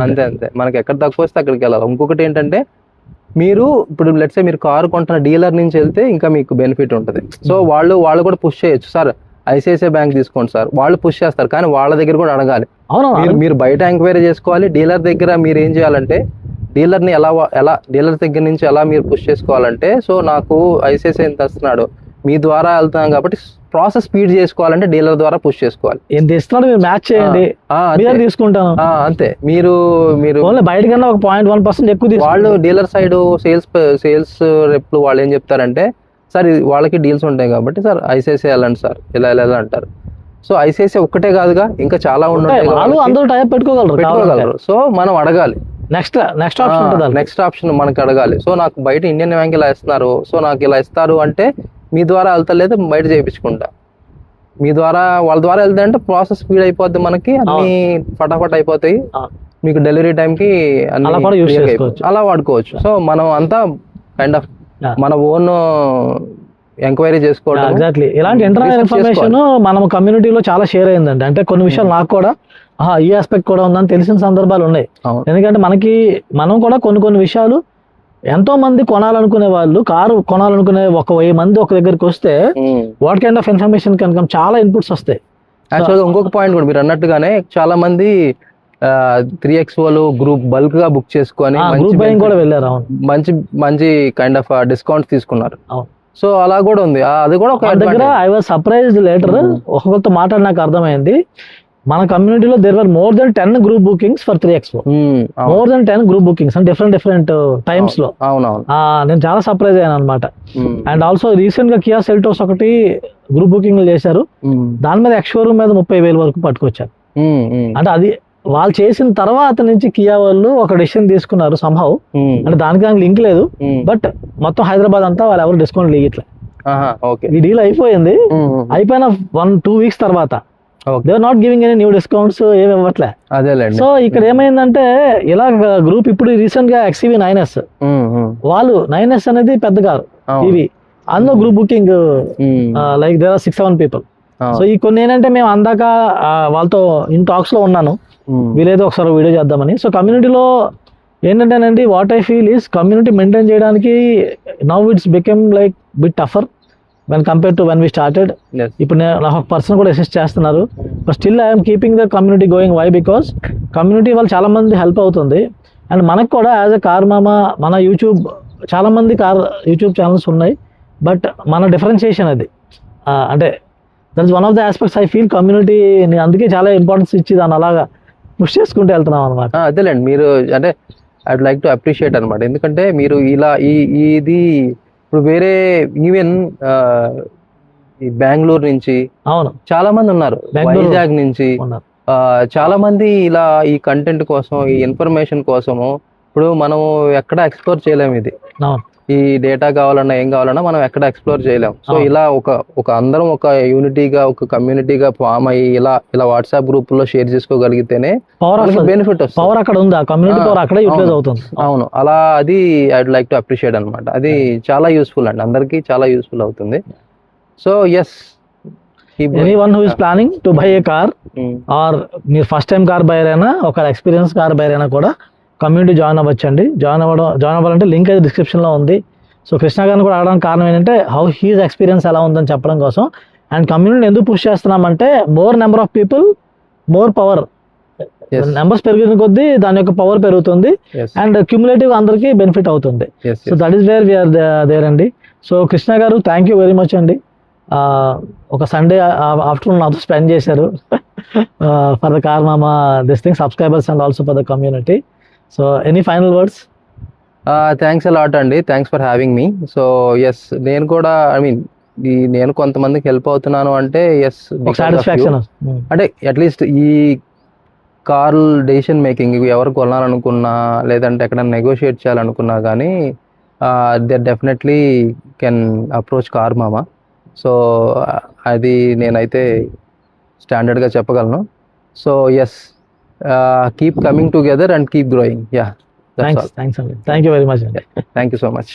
అంతే, మనకి ఎక్కడ తక్కువ వస్తే అక్కడికి వెళ్ళాలి. ఇంకొకటి ఏంటంటే, మీరు ఇప్పుడు లెట్స్ సే మీరు కారు కొంటున్న డీలర్ నుంచి వెళ్తే ఇంకా మీకు బెనిఫిట్ ఉంటుంది. సో వాళ్ళు కూడా పుష్ చేయొచ్చు, సార్ ఐసిఐసిఐ బ్యాంక్ తీసుకోండి సార్, వాళ్ళు పుష్ చేస్తారు, కానీ వాళ్ళ దగ్గర కూడా అడగాలి. మీరు బయట ఎంక్వైరీ చేసుకోవాలి. డీలర్ దగ్గర మీరు ఏం చేయాలంటే, డీలర్ని డీలర్ దగ్గర నుంచి ఎలా మీరు పుష్ చేసుకోవాలంటే, సో నాకు ఐసిఐసిఐ ఎంత వస్తున్నాడు, మీ ద్వారా వెళ్తున్నాం కాబట్టి ప్రాసెస్ స్పీడ్ చేసుకోవాలంటే డీలర్ ద్వారా పుష్ చేసుకోవాలి. ఎంత ఇస్తున్నాడు మీరు మ్యాచ్ చేయండి, తీసుకుంటాను అంతే. మీరు బయట కన్నా ఒక 0.1% ఎక్కువ. వాళ్ళు డీలర్ సైడ్ సేల్స్ రెప్లు వాళ్ళు ఏం చెప్తారంటే, సార్ వాళ్ళకి డీల్స్ ఉంటాయి కాబట్టి సార్ ఐసిఐసిఐ వెళ్ళండి సార్, ఇలా అంటారు. సో ఐసిఐసిఐ ఒక్కటే కాదుగా, ఇంకా చాలా పెట్టుకోగలరు. సో మనం అడగాలి, నెక్స్ట్ ఆప్షన్ మనకి అడగాలి. సో నాకు బయట ఇండియన్ బ్యాంక్ ఇలా ఇస్తున్నారు, సో నాకు ఇలా ఇస్తారు అంటే మీ ద్వారా వెళ్తలేదు, బయట చేయించుకుంటా. వాళ్ళ ద్వారా వెళ్తే అంటే ప్రాసెస్ స్పీడ్ అయిపోద్ది, మనకి అన్ని ఫటాఫట్ అయిపోతాయి. మీకు డెలివరీ టైంకి అలా కూడా యూస్ చేసుకోవచ్చు. అలా వాడుకోవచ్చు. సో మనం అంతా కైండ్ ఆఫ్ Yeah. మన ఓన్ ఎంక్వైరీ చేసుకోవడం. ఎగ్జాక్ట్లీ ఇలాంటి ఇంటర్నల్ ఇన్ఫర్మేషన్ మనం కమ్యూనిటీలో చాలా షేర్ అయిందండి. అంటే కొన్ని విషయాలు నాకు కూడా ఈ ఆస్పెక్ట్ కూడా ఉందని తెలిసిన సందర్భాలు ఉన్నాయి. ఎందుకంటే మనం కూడా కొన్ని విషయాలు ఎంతో మంది కొనాలనుకునే వాళ్ళు, కారు కొనాలనుకునే 1000 మంది ఒక దగ్గరికి వస్తే వాట్ కైండ్ ఆఫ్ ఇన్ఫర్మేషన్ కనుక చాలా ఇన్పుట్స్ వస్తాయి. యాక్చువల్గా ఇంకొక పాయింట్ కూడా మీరు అన్నట్టుగానే చాలా మంది 3XOలు గ్రూప్ బల్క్ గా బుక్ చేసుకొని గ్రూప్ బయింగ్ కూడా వెళ్ళారు. అవును, మంచి కైండ్ ఆఫ్ డిస్కౌంట్ తీసుకున్నారు. అవును. సో అలా కూడా ఉంది, అది కూడా ఒక దగ్గర ఐ వాజ్ సర్ప్రైజ్డ్ లేటర్ ఒక్కొక్కరితో మాట్లాడి నాకు అర్థమైంది మన కమ్యూనిటీలో there were more than 10 group bookings for 3XO. More than 10 group bookings and different times లో. నేను చాలా సర్ప్రైజ్ అయ్యాను అనమాట. అండ్ ఆల్సో రీసెంట్ గా కియా సెల్టోస్ ఒకటి గ్రూప్ బుకింగ్ చేశారు. దాని మీద ఎక్స్‌షోరూమ్ మీద 30,000 వరకు పట్టుకొచ్చారు. అంటే అది వాళ్ళు చేసిన తర్వాత నుంచి కియా వాళ్ళు ఒక డెసిషన్ తీసుకున్నారు సంహౌ. అంటే దానికి లింక్ లేదు, బట్ మొత్తం హైదరాబాద్ అంతా వాళ్ళు ఎవరు డిస్కౌంట్ ఇవ్వట్లే. ఈ డీల్ అయిపోయింది. అయిపోయిన 1-2 వీక్స్ తర్వాత they are not giving any new discounts, ఏమి ఇవ్వట్లే. సో ఇక్కడ ఏమైందంటే ఇలా గ్రూప్ ఇప్పుడు రీసెంట్ గా XEV 9S వాళ్ళు 9S అనేది పెద్ద కారు ఇవి, అందులో group booking like there are 6-7 people. So ఈ కొన్ని ఏంటంటే మేము అందాక వాళ్ళతో ఇన్ టాక్స్ లో ఉన్నాను, వీలైతే ఒకసారి వీడియో చేద్దామని. సో కమ్యూనిటీలో ఏంటంటేనండి what I feel is community maintain చేయడానికి now it's become like bit tougher when compare to when we started. ఇప్పుడు నాకు ఒక పర్సన్ కూడా అసిస్ట్ చేస్తున్నారు, but still I'm keeping the community going. Why? Because community వాళ్ళు చాలా మంది హెల్ప్ అవుతుంది. అండ్ మనకు కూడా యాజ్ ఎ కార్ మామా మన యూట్యూబ్ చాలా మంది యూట్యూబ్ ఛానల్స్ ఉన్నాయి, బట్ మన డిఫరెన్షియేషన్ అది. అంటే that is one of the aspects I feel community, అందుకే చాలా ఇంపార్టెన్స్ ఇచ్చి దాన్ని అలాగా పుష్ చేసుకుంటూ వెళ్తున్నాం అనమాట. అదేలేండి, మీరు అంటే I would like to appreciate అనమాట. ఎందుకంటే మీరు ఇలా ఇది ఇప్పుడు వేరే ఈవెన్ ఈ బెంగళూరు నుంచి అవును చాలా మంది ఉన్నారు, వైజాగ్ నుంచి చాలా మంది ఇలా ఈ కంటెంట్ కోసం, ఈ ఇన్ఫర్మేషన్ కోసము ఇప్పుడు మనం ఎక్కడ ఎక్స్ప్లోర్ చేయలేము. ఇది ఈ డేటా కావాలన్నా ఏం కావాలన్నా మనం ఎక్కడ ఎక్స్ప్లోర్ చేయలేం. సో ఇలా ఒక అందరం ఒక యూనిటీగా ఒక కమ్యూనిటీగా ఫామ్ అయ్యి ఇలా వాట్సాప్ గ్రూప్ లో షేర్ చేసుకోగలిగితేనే బెనిఫిట్ వస్తుంది. పవర్ అక్కడ ఉంది, కమ్యూనిటీ పవర్ అక్కడ యూటిలైజ్ అవుతుంది. అవును, అలా అది I would like to appreciate అనమాట. అది చాలా యూస్ఫుల్ అండి, అందరికీ చాలా యూస్ఫుల్ అవుతుంది. So yes, anyone who is planning to buy a car or మీరు ఫస్ట్ టైం కార్ బయర్ అయినా ఒక ఎక్స్పీరియన్స్ కార్ బయర్ అయినా కూడా కమ్యూనిటీ జాయిన్ అవ్వచ్చండి. జాయిన్ అవ్వాలంటే లింక్ అయితే డిస్క్రిప్షన్లో ఉంది. సో కృష్ణ గారిని కూడా అడగడానికి కారణం ఏంటంటే హౌ హీజ్ ఎక్స్పీరియన్స్ ఎలా ఉందని చెప్పడం కోసం. అండ్ కమ్యూనిటీ ఎందుకు పుష్ చేస్తున్నామంటే more number of people more power. Numbers పెరిగిన కొద్దీ దాని యొక్క పవర్ పెరుగుతుంది అండ్ క్యూములేటివ్ అందరికీ బెనిఫిట్ అవుతుంది. So that is where we're there అండి. సో కృష్ణ గారు థ్యాంక్ యూ వెరీ మచ్ అండి. ఒక సండే ఆఫ్టర్నూన్ నాతో స్పెండ్ చేశారు for the car Mama this thing subscribers and also for the community. So any final words? Thanks a lot అండి, thanks for having me. So yes, నేను కూడా I mean నేను కొంతమందికి help అవుతున్నాను అంటే ఎస్ సాటిస్ఫాక్షన్. అంటే అట్లీస్ట్ ఈ కార్ డెసిషన్ మేకింగ్ ఎవరు కొనాలనుకున్నా లేదంటే ఎక్కడైనా నెగోషియేట్ చేయాలనుకున్నా కానీ they definitely can approach car Mama. So అది నేనైతే స్టాండర్డ్గా చెప్పగలను. So yes, keep coming together and keep growing. Yeah, thanks అండి, థ్యాంక్ యూ వెరీ మచ్ అండి. Thank you so much.